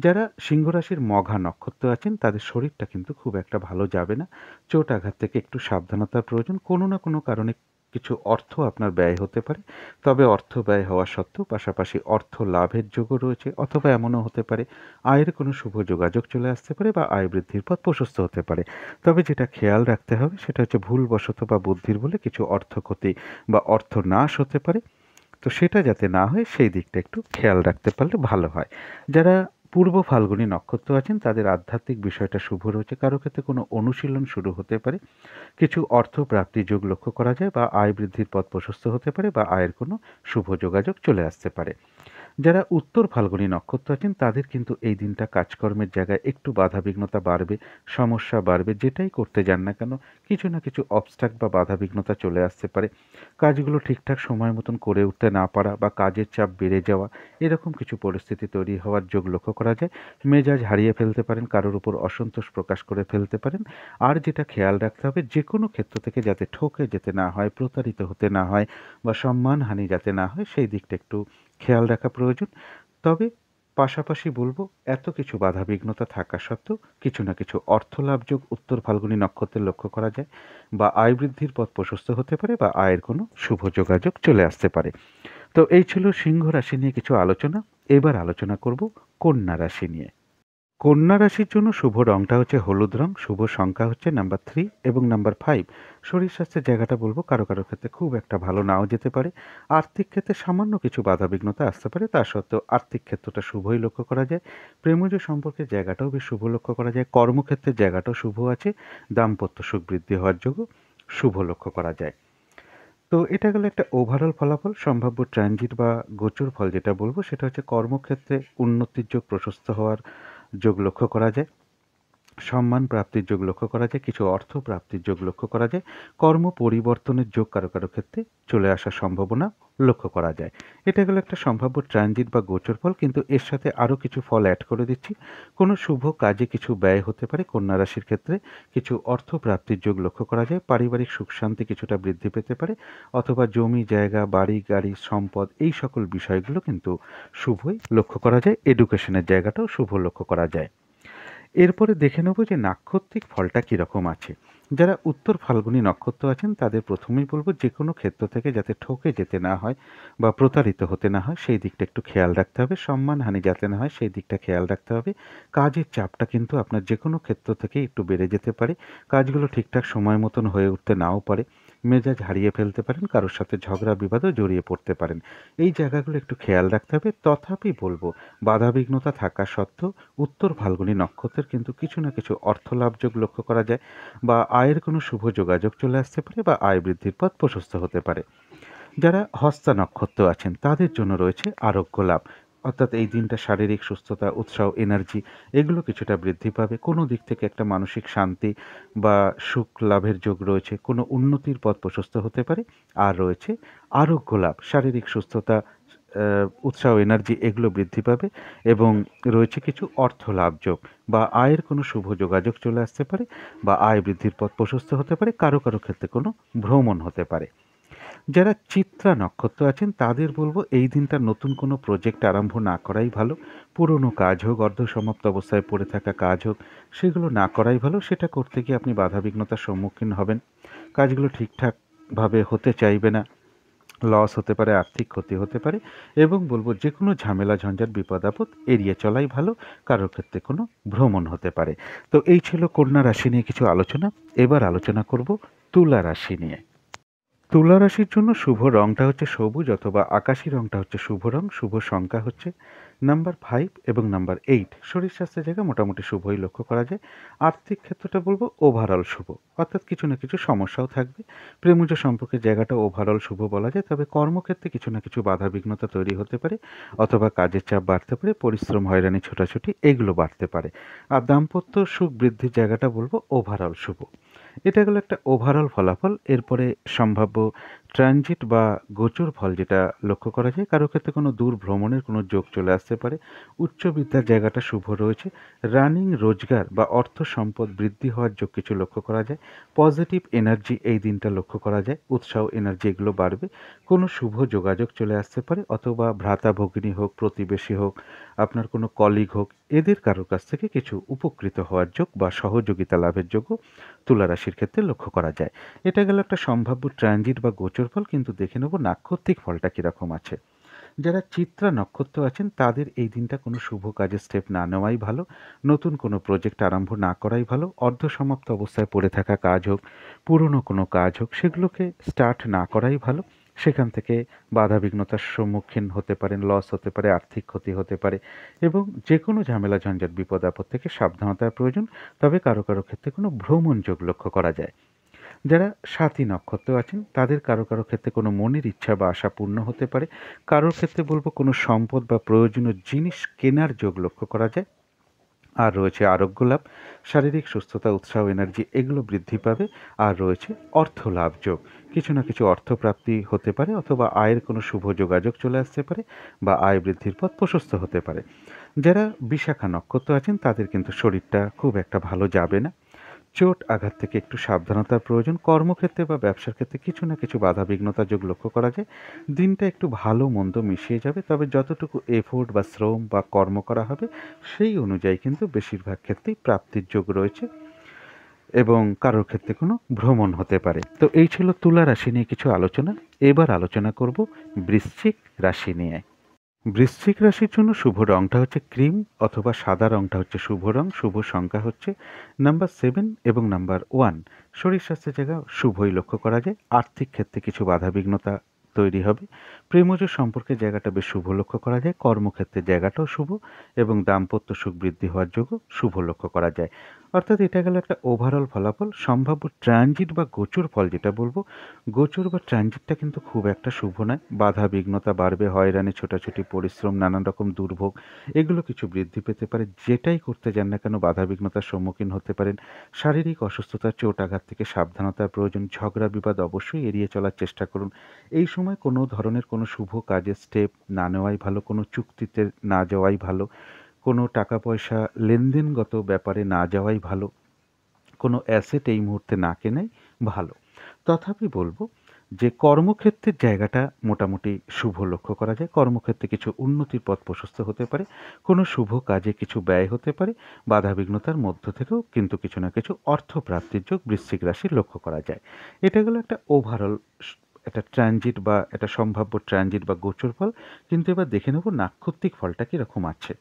A: যারা সিংহ রাশির মঘা নক্ষত্র আছেন তাদের শরীরটা কিন্তু খুব একটা ভালো যাবে না। চোট আঘাত থেকে একটু সাবধানতার প্রয়োজন। কোনো না কোনো কারণে কিছু অর্থ আপনার ব্যয় হতে পারে, তবে অর্থ ব্যয় হওয়া সত্ত্বেও পাশাপাশি অর্থ লাভের যোগও রয়েছে, অথবা এমনও হতে পারে আয়ের কোনো শুভ যোগাযোগ চলে আসতে পারে বা আয় বৃদ্ধির পথ প্রশস্ত হতে পারে। তবে যেটা খেয়াল রাখতে হবে সেটা হচ্ছে ভুলবশত বা বুদ্ধির বলে কিছু অর্থ ক্ষতি বা অর্থ নাশ হতে পারে। তো সেটা যাতে না হয় সেই দিকটা একটু খেয়াল রাখতে পারলে ভালো হয়। যারা পূর্ব ফাল্গুনী নক্ষত্র আছেন তাদের আধ্যাত্মিক বিষয়টা শুভ রয়েছে, কারো ক্ষেত্রে কোনো অনুশীলন শুরু হতে পারে, কিছু অর্থ প্রাপ্তির যোগ লক্ষ্য করা যায় বা আয় বৃদ্ধির পথ প্রশস্ত হতে পারে বা আয়ের কোনো শুভ যোগাযোগ চলে আসতে পারে। যারা উত্তর ফাল্গুনী নক্ষত্র আছেন তাদের কিন্তু এই দিনটা কাজকর্মের জায়গায় একটু বাধাবিঘ্নতা বাড়বে, সমস্যা বাড়বে। যেটাই করতে যান না কেন কিছু না কিছু অবস্ট্রাক্ট বা বাধাবিঘ্নতা চলে আসতে পারে। কাজগুলো ঠিকঠাক সময় মতন করে উঠতে না পারা বা কাজের চাপ বেড়ে যাওয়া, এরকম কিছু পরিস্থিতি তৈরি হওয়ার যোগ লক্ষ্য করা যায়। মেজাজ হারিয়ে ফেলতে পারেন, কারোর উপর অসন্তোষ প্রকাশ করে ফেলতে পারেন। আর যেটা খেয়াল রাখতে হবে, যে কোনো ক্ষেত্র থেকে যাতে ঠকে যেতে না হয়, প্রতারিত হতে না হয় বা সম্মানহানি যাতে না হয়, সেই দিকটা একটু খেয়াল রাখা প্রয়োজন। তবে পাশাপাশি বলব, এত কিছু বাধাবিঘ্নতা থাকা সত্ত্বেও কিছু না কিছু অর্থলাভযোগ উত্তর ফাল্গুনী নক্ষত্রে লক্ষ্য করা যায়, বা আয় বৃদ্ধির পথ প্রশস্ত হতে পারে, বা আয়ের কোনো শুভ যোগাযোগ চলে আসতে পারে। তো এই ছিল সিংহ রাশি নিয়ে কিছু আলোচনা। এবার আলোচনা করব কন্যা রাশি নিয়ে। কন্যা রাশির জন্য শুভ রংটা হচ্ছে হলুদ রং, শুভ সংখ্যা হচ্ছে নাম্বার 3 এবং নাম্বার 5। শরীর স্বাস্থ্যের জায়গাটা বলব কারো কারো ক্ষেত্রে খুব একটা ভালো নাও যেতে পারে। আর্থিক ক্ষেত্রে সামান্য কিছু বাধাবিঘ্নতা আসতে পারে, তা সত্ত্বেও আর্থিক ক্ষেত্রটা শুভই লক্ষ্য করা যায়। প্রেমজ সম্পর্কের জায়গাটাও বেশ শুভ লক্ষ্য করা যায়। কর্মক্ষেত্রের জায়গাটাও শুভ আছে। দাম্পত্য সুখ বৃদ্ধি হওয়ার যোগও শুভ লক্ষ্য করা যায়। তো এটা গেল একটা ওভারঅল ফলাফল। সম্ভাব্য ট্রানজিট বা গোচর ফল যেটা বলব সেটা হচ্ছে কর্মক্ষেত্রে উন্নতির যোগ প্রশস্ত হওয়ার যোগ লক্ষ্য করা যায়। সম্মান প্রাপ্তির যোগ লক্ষ্য করা যায়, কিছু অর্থ প্রাপ্তির যোগ লক্ষ্য করা যায়। কর্ম পরিবর্তনের যোগ কারো কারো ক্ষেত্রে চলে আসার সম্ভাবনা লক্ষ্য করা যায়। এটা গেল একটা সম্ভাব্য ট্রানজিট বা গোচর ফল, কিন্তু এর সাথে আরও কিছু ফল অ্যাড করে দিচ্ছি। কোনো শুভ কাজে কিছু ব্যয় হতে পারে কন্যা রাশির ক্ষেত্রে। কিছু অর্থ প্রাপ্তির যোগ লক্ষ্য করা যায়। পারিবারিক সুখ শান্তি কিছুটা বৃদ্ধি পেতে পারে, অথবা জমি জায়গা বাড়ি গাড়ি সম্পদ এই সকল বিষয়গুলো কিন্তু শুভই লক্ষ্য করা যায়। এডুকেশনের জায়গাটাও শুভ লক্ষ্য করা যায়। এরপরে দেখে নেব যে নাক্ষত্রিক ফলটা কীরকম আছে। যারা উত্তর ফাল্গুনী নক্ষত্র আছেন তাদের প্রথমেই বলব, যে কোনো ক্ষেত্র থেকে যাতে ঠকে যেতে না হয় বা প্রতারিত হতে না হয় সেই দিকটা একটু খেয়াল রাখতে হবে। সম্মানহানি যাতে না হয় সেই দিকটা খেয়াল রাখতে হবে। কাজের চাপটা কিন্তু আপনার যে কোনো ক্ষেত্র থেকে একটু বেড়ে যেতে পারে। কাজগুলো ঠিকঠাক সময় মতন হয়ে উঠতে নাও পারে। মেজাজ হারিয়ে ফেলতে পারেন, কারোর সাথে ঝগড়া বিবাদও জড়িয়ে পড়তে পারেন। এই জায়গাগুলো একটু খেয়াল রাখতে হবে। তথাপি বলবো, বাধাবিঘ্নতা থাকা সত্ত্বেও উত্তর ফাল্গুনী নক্ষত্রের কিন্তু কিছু না কিছু অর্থলাভযোগ লক্ষ্য করা যায়, বা আয়ের কোনো শুভ যোগাযোগ চলে আসতে পারে, বা আয় বৃদ্ধির পথ প্রশস্ত হতে পারে। যারা হস্তা নক্ষত্র আছেন তাদের জন্য রয়েছে আরোগ্য লাভ, অর্থাৎ এই দিনটা শারীরিক সুস্থতা, উৎসাহ, এনার্জি এগুলো কিছুটা বৃদ্ধি পাবে। কোনো দিক থেকে একটা মানসিক শান্তি বা সুখ লাভের যোগ রয়েছে। কোনো উন্নতির পথ প্রশস্ত হতে পারে। আর রয়েছে আরোগ্য লাভ, শারীরিক সুস্থতা, উৎসাহ, এনার্জি এগুলো বৃদ্ধি পাবে। এবং রয়েছে কিছু অর্থ লাভ যোগ, বা আয়ের কোনো শুভ যোগাযোগ চলে আসতে পারে, বা আয় বৃদ্ধির পথ প্রশস্ত হতে পারে। কারো কারো ক্ষেত্রে কোনো ভ্রমণ হতে পারে। যারা চিত্রা নক্ষত্র আছেন তাদের বলবো, এই দিনটা নতুন কোনো প্রজেক্ট আরম্ভ না করাই ভালো। পুরনো কাজ হোক, অর্ধসমাপ্ত অবস্থায় পড়ে থাকা কাজ হোক, সেগুলো না করাই ভালো। সেটা করতে গিয়ে আপনি বাধাবিঘ্নতার সম্মুখীন হবেন। কাজগুলো ঠিকঠাকভাবে হতে চাইবে না। লস হতে পারে, আর্থিক ক্ষতি হতে পারে। এবং বলবো, যে কোনো ঝামেলা ঝঞ্ঝাট বিপদ আপদ এড়িয়ে চলাই ভালো। কারোর ক্ষেত্রে কোনো ভ্রমণ হতে পারে। তো এই ছিল কন্যা রাশি নিয়ে কিছু আলোচনা। এবার আলোচনা করব তুলা রাশি নিয়ে। তুলা রাশির জন্য শুভ রংটা হচ্ছে সবুজ অথবা আকাশি রংটা হচ্ছে শুভ রং। শুভ সংখ্যা হচ্ছে নাম্বার 5 এবং নাম্বার 8। শরীর স্বাস্থ্যের জায়গা মোটামুটি শুভই লক্ষ্য করা যায়। আর্থিক ক্ষেত্রটা বলবো ওভারঅল শুভ, অর্থাৎ কিছু না কিছু সমস্যাও থাকবে। প্রেমজ সম্পর্কের জায়গাটা ওভারঅল শুভ বলা যায়। তবে কর্মক্ষেত্রে কিছু না কিছু বাধা বিঘ্নতা তৈরি হতে পারে, অথবা কাজের চাপ বাড়তে পারে, পরিশ্রম, হয়রানি, ছোটাছুটি এগুলো বাড়তে পারে। আর দাম্পত্য সুখ বৃদ্ধির জায়গাটা বলবো ওভারঅল শুভ। এটা গেল একটা ওভারঅল ফলাফল। এরপরে সম্ভাব্য ট্রানজিট বা গোচর ফল যেটা লক্ষ্য করা যায়, কারো ক্ষেত্রে কোনো দূর ভ্রমণের কোনো যোগ চলে আসতে পারে। উচ্চ বিদ্যার জায়গাটা শুভ রয়েছে। রানিং রোজগার বা অর্থ সম্পদ বৃদ্ধি হওয়ার যোগ কিছু লক্ষ্য করা যায়। পজিটিভ এনার্জি এই দিনটা লক্ষ্য করা যায়। উৎসাহ, এনার্জি এগুলো বাড়বে। কোনো শুভ যোগাযোগ চলে আসতে পারে, অথবা ভ্রাতা ভগিনী হোক, প্রতিবেশী হোক, আপনার কোনো কলিগ হোক, এদের কারোর কাছ থেকে কিছু উপকৃত হওয়ার যোগ বা সহযোগিতা লাভের যোগও তুলা রাশির ক্ষেত্রে লক্ষ্য করা যায়। এটা গেল একটা সম্ভাব্য ট্রানজিট বা গোচর ফল, কিন্তু দেখে নেব নাক্ষত্রিক ফলটা কীরকম আছে। যারা চিত্রা নক্ষত্র আছেন তাদের এই দিনটা কোনো শুভ কাজে স্টেপ না নেওয়াই ভালো। নতুন কোনো প্রজেক্ট আরম্ভ না করাই ভালো। অর্ধসমাপ্ত অবস্থায় পড়ে থাকা কাজ হোক, পুরনো কোনো কাজ হোক, সেগুলোকে স্টার্ট না করাই ভালো। সেখান থেকে বাধাবিঘ্নতার সম্মুখীন হতে পারেন, লস হতে পারে, আর্থিক ক্ষতি হতে পারে। এবং যে কোনো ঝামেলা ঝঞ্ঝাট বিপদ আপদ থেকে সাবধানতার প্রয়োজন। তবে কারো কারো ক্ষেত্রে কোনো ভ্রমণ যোগ লক্ষ্য করা যায়। যারা সাথী নক্ষত্র আছেন তাদের কারো কারো ক্ষেত্রে কোনো মনের ইচ্ছা বা আশা পূর্ণ হতে পারে। কারোর ক্ষেত্রে বলবো কোনো সম্পদ বা প্রয়োজনীয় জিনিস কেনার যোগ লক্ষ্য করা যায়। আর রয়েছে আরোগ্য লাভ, শারীরিক সুস্থতা, উৎসাহ, এনার্জি এগুলো বৃদ্ধি পাবে। আর রয়েছে অর্থ লাভ যোগ, কিছু না কিছু অর্থপ্রাপ্তি হতে পারে অথবা আয়ের কোনো শুভ যোগাযোগ চলে আসতে পারে বা আয় বৃদ্ধির পথ প্রশস্ত হতে পারে। যারা বিশাখা নক্ষত্র আছেন তাদের কিন্তু শরীরটা খুব একটা ভালো যাবে না। চোট আঘাত থেকে একটু সাবধানতার প্রয়োজন। কর্মক্ষেত্রে বা ব্যবসার ক্ষেত্রে কিছু না কিছু বাধা বিঘ্নতা যোগ লক্ষ্য করা যায়। দিনটা একটু ভালো মন্দ মিশিয়ে যাবে, তবে যতটুকু এফোর্ট বা শ্রম বা কর্ম করা হবে সেই অনুযায়ী কিন্তু বেশিরভাগ ক্ষেত্রেই প্রাপ্তির যোগ রয়েছে এবং কারোর ক্ষেত্রে কোনো ভ্রমণ হতে পারে। তো এই ছিল তুলা রাশি নিয়ে কিছু আলোচনা। এবার আলোচনা করব বৃশ্চিক রাশি নিয়ে। বৃশ্চিক রাশির জন্য শুভ রংটা হচ্ছে ক্রিম অথবা সাদা রংটা হচ্ছে শুভ রং। শুভ সংখ্যা হচ্ছে নাম্বার 7 এবং নাম্বার 1। শরীর স্বাস্থ্যের জায়গা শুভই লক্ষ্য করা যায়। আর্থিক ক্ষেত্রে কিছু বাধাবিঘ্নতা তৈরি হবে। প্রেমজ সম্পর্কের জায়গাটা বেশ শুভ লক্ষ্য করা যায়। কর্মক্ষেত্রের জায়গাটাও শুভ এবং দাম্পত্য সুখ বৃদ্ধি হওয়ার যোগও শুভ লক্ষ্য করা যায়। অর্থাৎ এটা গেল একটা ওভারঅল ফলাফল। সম্ভাব্য ট্রানজিট বা গোচর ফল যেটা বলবো, গোচর বা ট্রানজিটটা কিন্তু খুব একটা শুভ নয়। বাধা বিঘ্নতা বাড়বে, হয়রানি, ছোটাছুটি, পরিশ্রম, নানান রকম দুর্ভোগ এগুলো কিছু বৃদ্ধি পেতে পারে। যেটাই করতে যান না কেন বাধা বিঘ্নতার সম্মুখীন হতে পারেন। শারীরিক অসুস্থতা, চোট আঘাত থেকে সাবধানতার প্রয়োজন। ঝগড়া বিবাদ অবশ্যই এড়িয়ে চলার চেষ্টা করুন। এই সময় কোনো ধরনের কোনো শুভ কাজের স্টেপ না নেওয়াই ভালো, কোনো চুক্তিতে না যাওয়াই ভালো, কোনো টাকা পয়সা লেনদেনগত ব্যাপারে না যাওয়াই ভালো, কোনো অ্যাসেট এই মুহূর্তে না কেনাই ভালো। তথাপি বলবো যে কর্মক্ষেত্রের জায়গাটা মোটামুটি শুভ লক্ষ্য করা যায়। কর্মক্ষেত্রে কিছু উন্নতির পথ প্রশস্ত হতে পারে। কোনো শুভ কাজে কিছু ব্যয় হতে পারে। বাধাবিঘ্নতার মধ্য থেকেও কিন্তু কিছু না কিছু অর্থপ্রাপ্তির যোগ বৃশ্চিক রাশির লক্ষ্য করা যায়। এটা গেল একটা ওভারঅল একটা ট্রানজিট বা একটা সম্ভাব্য ট্রানজিট বা গোচর ফল। কিন্তু এবার দেখে নেব নাক্ষত্রিক ফলটা কীরকম আছে।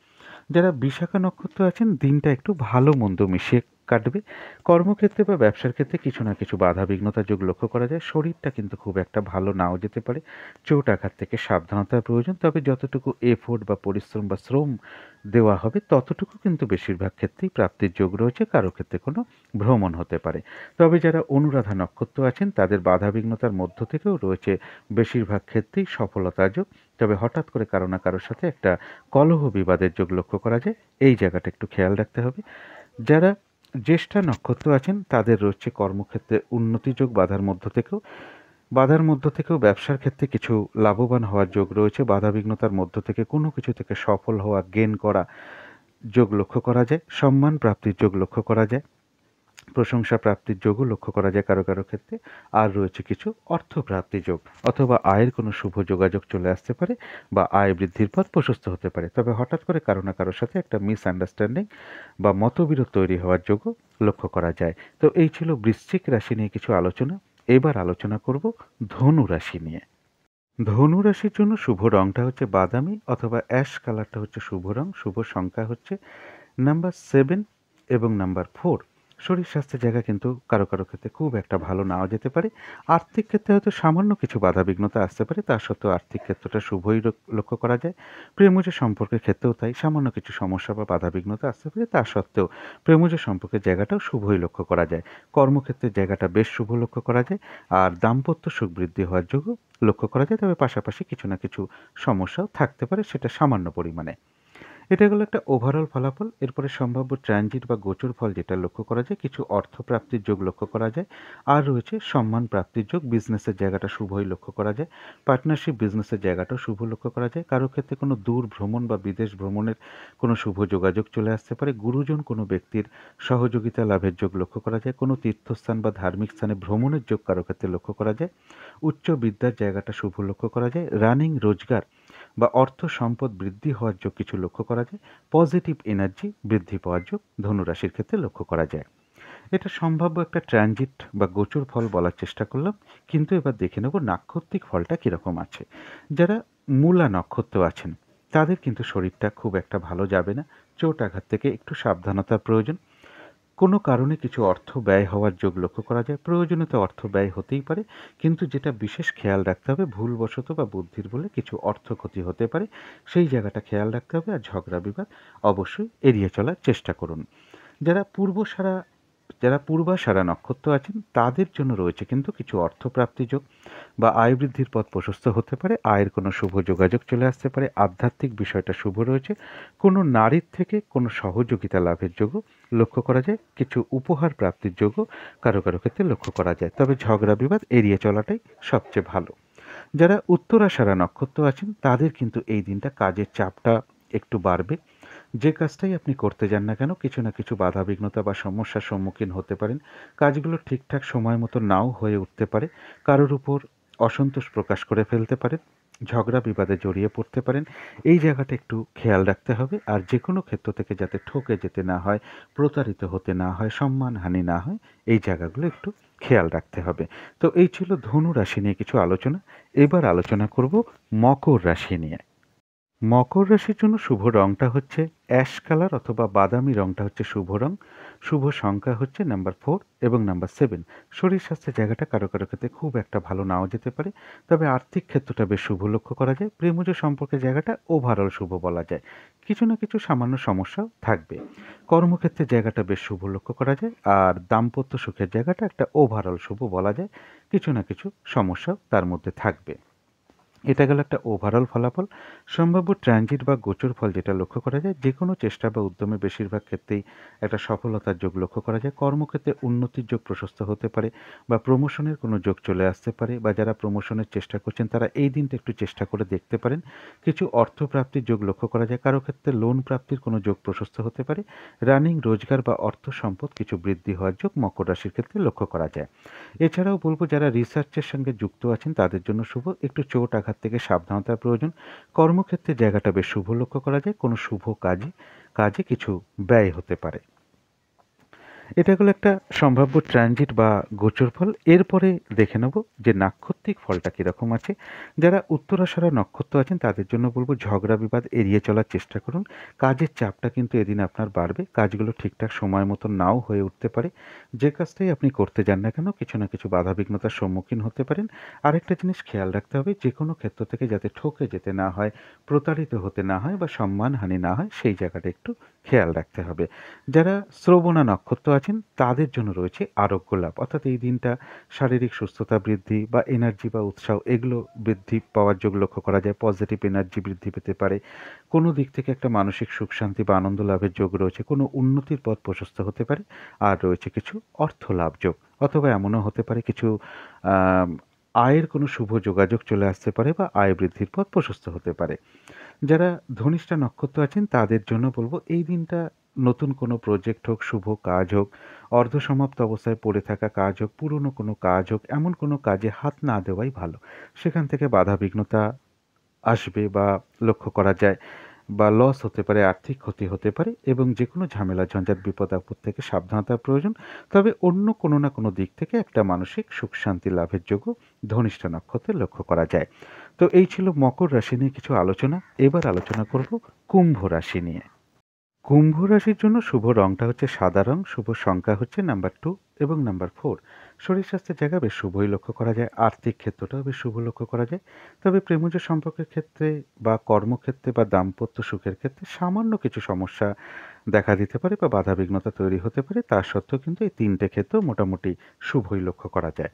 A: যারা বিশাখা নক্ষত্র আছেন দিনটা একটু ভালো মন্দ মিশিয়ে কাটবে। কর্মক্ষেত্রে বা ব্যবসার ক্ষেত্রে কিছু না কিছু বাধা বিঘ্নতা যোগ লক্ষ্য করা যায়। শরীরটা কিন্তু খুব একটা ভালো নাও যেতে পারে। চোট আঘাত থেকে সাবধানতার প্রয়োজন, তবে যতটুকু এফোর্ট বা পরিশ্রম বা শ্রম দেওয়া হবে ততটুকু কিন্তু বেশিরভাগ ক্ষেত্রেই প্রাপ্তির যোগ রয়েছে। কারো ক্ষেত্রে কোনো ভ্রমণ হতে পারে। তবে যারা অনুরাধা নক্ষত্র আছেন তাদের বাধা বিঘ্নতার মধ্য থেকেও রয়েছে বেশিরভাগ ক্ষেত্রেই সফলতার যোগ। তবে হঠাৎ করে কারো না কারোর সাথে একটা কলহ বিবাদের যোগ লক্ষ্য করা যায়। এই জায়গাটা একটু খেয়াল রাখতে হবে। যারা জ্যেষ্ঠা নক্ষত্র আছেন তাদের রয়েছে কর্মক্ষেত্রে উন্নতি যোগ। বাধার মধ্য থেকেও ব্যবসার ক্ষেত্রে কিছু লাভবান হওয়ার যোগ রয়েছে। বাধা বিঘ্নতার মধ্য থেকে কোনো কিছু থেকে সফল হওয়া, গেন করা যোগ লক্ষ্য করা যায়। সম্মান প্রাপ্তির যোগ লক্ষ্য করা যায়। প্রশংসা প্রাপ্তির যোগও লক্ষ্য করা যায় কারো কারো ক্ষেত্রে। আর রয়েছে কিছু অর্থপ্রাপ্তি যোগ অথবা আয়ের কোনো শুভ যোগাযোগ চলে আসতে পারে বা আয় বৃদ্ধির পথ প্রশস্ত হতে পারে। তবে হঠাৎ করে কারো না কারোর সাথে একটা মিসআন্ডারস্ট্যান্ডিং বা মতবিরোধ তৈরি হওয়ার যোগও লক্ষ্য করা যায়। তো এই ছিল বৃশ্চিক রাশি নিয়ে কিছু আলোচনা। এবার আলোচনা করব ধনু রাশি নিয়ে। ধনু রাশির জন্য শুভ রংটা হচ্ছে বাদামি অথবা অ্যাশ কালারটা হচ্ছে শুভ রং। শুভ সংখ্যা হচ্ছে নাম্বার 7 এবং নাম্বার 4। শরীর স্বাস্থ্যের জায়গা কিন্তু কারো কারো ক্ষেত্রে খুব একটা ভালো নাও যেতে পারে। আর্থিক ক্ষেত্রে হয়তো সামান্য কিছু বাধাবিঘ্নতা আসতে পারে, তা সত্ত্বেও আর্থিক ক্ষেত্রটা শুভই লক্ষ্য করা যায়। প্রেমজ সম্পর্কের ক্ষেত্রেও তাই সামান্য কিছু সমস্যা বা বাধাবিঘ্নতা আসতে পারে, তা সত্ত্বেও প্রেমজ সম্পর্কের জায়গাটাও শুভই লক্ষ্য করা যায়। কর্মক্ষেত্রের জায়গাটা বেশ শুভ লক্ষ্য করা যায়। আর দাম্পত্য সুখ বৃদ্ধি হওয়ার যোগও লক্ষ্য করা যায়। তবে পাশাপাশি কিছু না কিছু সমস্যাও থাকতে পারে, সেটা সামান্য পরিমাণে। এটা গেল একটা ওভারঅল ফলাফল। এরপরে সম্ভাব্য ট্রানজিট বা গোচর ফল যেটা লক্ষ্য করা যায়, কিছু অর্থপ্রাপ্তির যোগ লক্ষ্য করা যায়। আর রয়েছে সম্মান প্রাপ্তির যোগ। বিজনেসের জায়গাটা শুভই লক্ষ্য করা যায়। পার্টনারশিপ বিজনেসের জায়গাটাও শুভ লক্ষ্য করা যায়। কারো ক্ষেত্রে কোনো দূর ভ্রমণ বা বিদেশ ভ্রমণের কোনো শুভ যোগাযোগ চলে আসতে পারে। গুরুজন কোনো ব্যক্তির সহযোগিতা লাভের যোগ লক্ষ্য করা যায়। কোনো তীর্থস্থান বা ধার্মিক স্থানে ভ্রমণের যোগ কারো ক্ষেত্রে লক্ষ্য করা যায়। উচ্চ বিদ্যার জায়গাটা শুভ লক্ষ্য করা যায়। রানিং রোজগার বা অর্থ সম্পদ বৃদ্ধি হওয়ার যোগ কিছু লক্ষ্য করা যায়। পজিটিভ এনার্জি বৃদ্ধি পাওয়ার যোগ ধনুরাশির ক্ষেত্রে লক্ষ্য করা যায়। এটা সম্ভাব্য একটা ট্রানজিট বা গোচর ফল বলার চেষ্টা করলাম। কিন্তু এবার দেখে নেব নাক্ষত্রিক ফলটা কীরকম আছে। যারা মূলা নক্ষত্র আছেন তাদের কিন্তু শরীরটা খুব একটা ভালো যাবে না। চোট আঘাত থেকে একটু সাবধানতার প্রয়োজন। কোনো কারণে কিছু অর্থ ব্যয় হওয়ার যোগ লক্ষ্য করা যায়। প্রয়োজনীয়তা অর্থ ব্যয় হতেই পারে, কিন্তু যেটা বিশেষ খেয়াল রাখতে হবে ভুলবশত বা বুদ্ধির বলে কিছু অর্থ ক্ষতি হতে পারে, সেই জায়গাটা খেয়াল রাখতে হবে। আর ঝগড়া বিবাদ অবশ্যই এড়িয়ে চলার চেষ্টা করুন। যারা পূর্বসারা যারা পূর্বাষাঢ়া নক্ষত্র আছেন তাদের জন্য রয়েছে কিন্তু কিছু অর্থপ্রাপ্তি যোগ বা আয় বৃদ্ধির পথ প্রশস্ত হতে পারে, আয়ের কোনো শুভ যোগাযোগ চলে আসতে পারে, আধ্যাত্মিক বিষয়টা শুভ রয়েছে, কোনো নারীর থেকে কোনো সহযোগিতা লাভের যোগও লক্ষ্য করা যায়, কিছু উপহার প্রাপ্তির যোগও কারো কারো ক্ষেত্রে লক্ষ্য করা যায়। তবে ঝগড়া বিবাদ এড়িয়ে চলাটাই সবচেয়ে ভালো। যারা উত্তরাষাঢ়া নক্ষত্র আছেন তাদের কিন্তু এই দিনটা কাজের চাপটা একটু বাড়বে। যে কাজটাই আপনি করতে যান না কেন কিছু না কিছু বাধা বিঘ্নতা বা সমস্যার সম্মুখীন হতে পারেন। কাজগুলো ঠিকঠাক সময় মতো নাও হয়ে উঠতে পারে, কারোর উপর অসন্তোষ প্রকাশ করে ফেলতে পারেন, ঝগড়া বিবাদে জড়িয়ে পড়তে পারেন। এই জায়গাটা একটু খেয়াল রাখতে হবে। আর যে কোনো ক্ষেত্র থেকে যাতে ঠকে যেতে না হয়, প্রতারিত হতে না হয়, সম্মানহানি না হয়, এই জায়গাগুলো একটু খেয়াল রাখতে হবে। তো এই ছিল ধনু রাশি নিয়ে কিছু আলোচনা। এবার আলোচনা করব মকর রাশি নিয়ে। মকর রাশির জন্য শুভ রংটা হচ্ছে অ্যাশ কালার অথবা বাদামি রংটা হচ্ছে শুভ রং। শুভ সংখ্যা হচ্ছে নাম্বার 4 এবং নাম্বার 7। শরীর স্বাস্থ্যের জায়গাটা কারো কারো ক্ষেত্রে খুব একটা ভালো নাও যেতে পারে, তবে আর্থিক ক্ষেত্রটা বেশ শুভ লক্ষ্য করা যায়। প্রেমজ সম্পর্কের জায়গাটা ওভারঅল শুভ বলা যায়, কিছু না কিছু সামান্য সমস্যাও থাকবে। কর্মক্ষেত্রের জায়গাটা বেশ শুভ লক্ষ্য করা যায়, আর দাম্পত্য সুখের জায়গাটা একটা ওভারঅল শুভ বলা যায়, কিছু না কিছু সমস্যাও তার মধ্যে থাকবে। এটা গেল একটা ওভারঅল ফলাফল। সম্ভাব্য ট্রানজিট বা গোচর ফল যেটা লক্ষ্য করা যায়, যে কোনো চেষ্টা বা উদ্যমে বেশিরভাগ ক্ষেত্রেই একটা সফলতার যোগ লক্ষ্য করা যায়। কর্মক্ষেত্রে উন্নতির যোগ প্রশস্ত হতে পারে বা প্রমোশনের কোনো যোগ চলে আসতে পারে, বা যারা প্রমোশনের চেষ্টা করছেন তারা এই দিনটা একটু চেষ্টা করে দেখতে পারেন। কিছু অর্থপ্রাপ্তির যোগ লক্ষ্য করা যায়, কারো ক্ষেত্রে লোন প্রাপ্তির কোনো যোগ প্রশস্ত হতে পারে। রানিং রোজগার বা অর্থ সম্পদ কিছু বৃদ্ধি হওয়ার যোগ মকর রাশির ক্ষেত্রে লক্ষ্য করা যায়। এছাড়াও বলব যারা রিসার্চের সঙ্গে যুক্ত আছেন তাদের জন্য শুভ, একটু চোট আঘাত থেকে সাবধানতার প্রয়োজন। কর্মক্ষেত্রে জায়গাটা বেশ শুভ লক্ষ্য করা যায়, কোনো শুভ কাজে কাজে কিছু ব্যয় হতে পারে। এটা হলো একটা সম্ভাব্য ট্রানজিট বা গোচর ফল। এরপরে দেখে নেব যে নাক্ষত্রিক ফলটা কীরকম আছে। যারা উত্তরাষাঢ়া নক্ষত্র আছেন তাদের জন্য বলবো ঝগড়া বিবাদ এড়িয়ে চলার চেষ্টা করুন। কাজের চাপটা কিন্তু এদিন আপনার বাড়বে, কাজগুলো ঠিকঠাক সময় মতো নাও হয়ে উঠতে পারে। যে কাজটাই আপনি করতে যান না কেন কিছু না কিছু বাধা বিঘ্নতার সম্মুখীন হতে পারেন। আরেকটা জিনিস খেয়াল রাখতে হবে, যে কোনো ক্ষেত্র থেকে যাতে ঠকে যেতে না হয়, প্রতারিত হতে না হয় বা সম্মানহানি না হয়, সেই জায়গাটা একটু খেয়াল রাখতে হবে। যারা শ্রবণা নক্ষত্র আছেন তাদের জন্য রয়েছে আরোগ্য লাভ, অর্থাৎ এই দিনটা শারীরিক সুস্থতা বৃদ্ধি বা এনার্জি বা উৎসাহ এগুলো বৃদ্ধি পাওয়ার যোগ লক্ষ্য করা যায়। পজিটিভ এনার্জি বৃদ্ধি পেতে পারে, কোনো দিক থেকে একটা মানসিক সুখ শান্তি বা আনন্দ লাভের যোগ রয়েছে, কোনো উন্নতির পথ প্রশস্ত হতে পারে। আর রয়েছে কিছু অর্থ লাভ যোগ, অথবা এমনও হতে পারে কিছু আহ, আয়ের কোনো শুভ যোগাযোগ চলে আসতে পারে বা আয় বৃদ্ধির পথ প্রশস্ত হতে পারে। যারা ধনিষ্ঠা নক্ষত্র আছেন তাদের জন্য বলবো এই দিনটা নতুন কোনো প্রজেক্ট হোক, শুভ কাজ হোক, অর্ধসমাপ্ত অবস্থায় পড়ে থাকা কাজ হোক, পুরনো কোনো কাজ হোক, এমন কোনো কাজে হাত না দেওয়াই ভালো। সেখান থেকে বাধা বিঘ্নতা আসবে বা লক্ষ্য করা যায়, বা লস হতে পারে, আর্থিক ক্ষতি হতে পারে, এবং যে কোনো ঝামেলা ঝঞ্ঝাট বিপদ আপদ থেকে সাবধানতার প্রয়োজন। তবে অন্য কোনো না কোনো দিক থেকে একটা মানসিক সুখ শান্তি লাভের যোগ্য ধনিষ্ঠা নক্ষত্রে লক্ষ্য করা যায়। তো এই ছিল মকর রাশি নিয়ে কিছু আলোচনা। এবার আলোচনা করব কুম্ভ রাশি নিয়ে। কুম্ভ রাশির জন্য শুভ রংটা হচ্ছে সাদা রং, শুভ সংখ্যা হচ্ছে নাম্বার 2 এবং নাম্বার 4। শরীর স্বাস্থ্যের জায়গা বেশ শুভই লক্ষ্য করা যায়, আর্থিক ক্ষেত্রটাও বেশ শুভ লক্ষ্য করা যায়। তবে প্রেমজ সম্পর্কের ক্ষেত্রে বা কর্মক্ষেত্রে বা দাম্পত্য সুখের ক্ষেত্রে সামান্য কিছু সমস্যা দেখা দিতে পারে বা বাধা বিঘ্নতা তৈরি হতে পারে। তা সত্ত্বেও কিন্তু এই তিনটে ক্ষেত্রেও মোটামুটি শুভই লক্ষ্য করা যায়।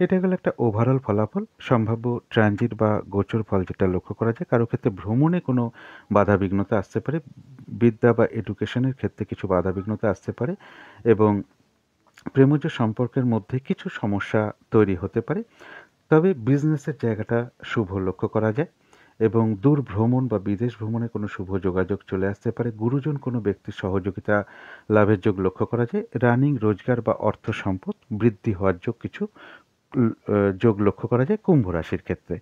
A: এটা গেল একটা ওভারঅল ফলাফল। সম্ভাব্য ট্রানজিট বা গোচর ফল যেটা লক্ষ্য করা যায়, কারো ক্ষেত্রে ভ্রমণে কোনো বাধা বিঘ্নতা আসতে পারে, বিদ্যা বা এডুকেশনের ক্ষেত্রে কিছু বাধা বিঘ্নতা আসতে পারে, এবং প্রেমজ সম্পর্কের মধ্যে কিছু সমস্যা তৈরি হতে পারে। তবে বিজনেসের জায়গাটা শুভ লক্ষ্য করা যায়, এবং দূর ভ্রমণ বা বিদেশ ভ্রমণে কোনো শুভ যোগাযোগ চলে আসতে পারে। গুরুজন কোনো ব্যক্তির সহযোগিতা লাভের যোগ লক্ষ্য করা যায়। রানিং রোজগার বা অর্থ সম্পদ বৃদ্ধি হওয়ার যোগ কিছু যোগ লক্ষ্য করা যায় কুম্ভ রাশির ক্ষেত্রে।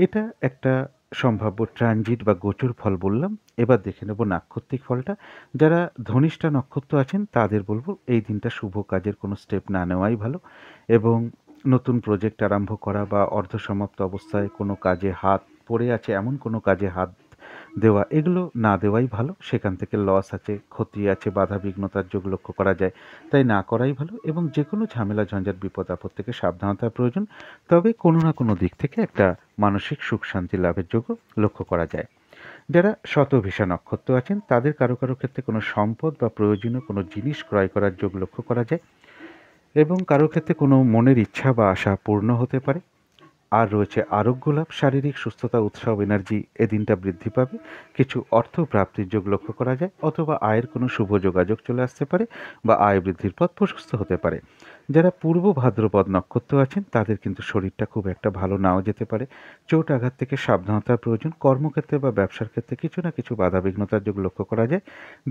A: এটা একটা সম্ভাব্য ট্রানজিট বা গোচর ফল বললাম। এবার দেখে নেব নাক্ষত্রিক ফলটা। যারা ধনিষ্ঠা নক্ষত্র আছেন তাদের বলবো এই দিনটা শুভ কাজের কোনো স্টেপ না নেওয়াই ভালো, এবং নতুন প্রজেক্ট আরম্ভ করা বা অর্ধসমাপ্ত অবস্থায় কোনো কাজে হাত পড়ে আছে এমন কোনো কাজে হাত দেওয়া, এগুলো না দেওয়াই ভালো। সেখান থেকে লস আছে, ক্ষতি আছে, বাধা বিঘ্নতার যোগ লক্ষ্য করা যায়, তাই না করাই ভালো। এবং যে কোনো ঝামেলা ঝঞ্ঝাট বিপদ আপদ থেকে সাবধানতার প্রয়োজন। তবে কোনো না কোনো দিক থেকে একটা মানসিক সুখ শান্তি লাভের যোগও লক্ষ্য করা যায়। যারা শতভিষা নক্ষত্র আছেন তাদের কারো কারো ক্ষেত্রে কোনো সম্পদ বা প্রয়োজনীয় কোনো জিনিস ক্রয় করার যোগ লক্ষ্য করা যায়। এবং কারো ক্ষেত্রে কোনো মনের ইচ্ছা বা আশা পূর্ণ হতে পারে। আর রয়েছে আরোগ্য লাভ, শারীরিক সুস্থতা, উৎসাহ, এনার্জি এদিনটা বৃদ্ধি পাবে। কিছু অর্থ প্রাপ্তির যোগ লক্ষ্য করা যায়, অথবা আয়ের কোনো শুভ যোগাযোগ চলে আসতে পারে বা আয় বৃদ্ধির পথ প্রশস্ত হতে পারে। যারা পূর্ব ভাদ্রপদ নক্ষত্র আছেন তাদের কিন্তু শরীরটা খুব একটা ভালো নাও যেতে পারে। চোট আঘাত থেকে সাবধানতার প্রয়োজন। কর্মক্ষেত্রে বা ব্যবসার ক্ষেত্রে কিছু না কিছু বাধাবিঘ্নতার যোগ লক্ষ্য করা যায়।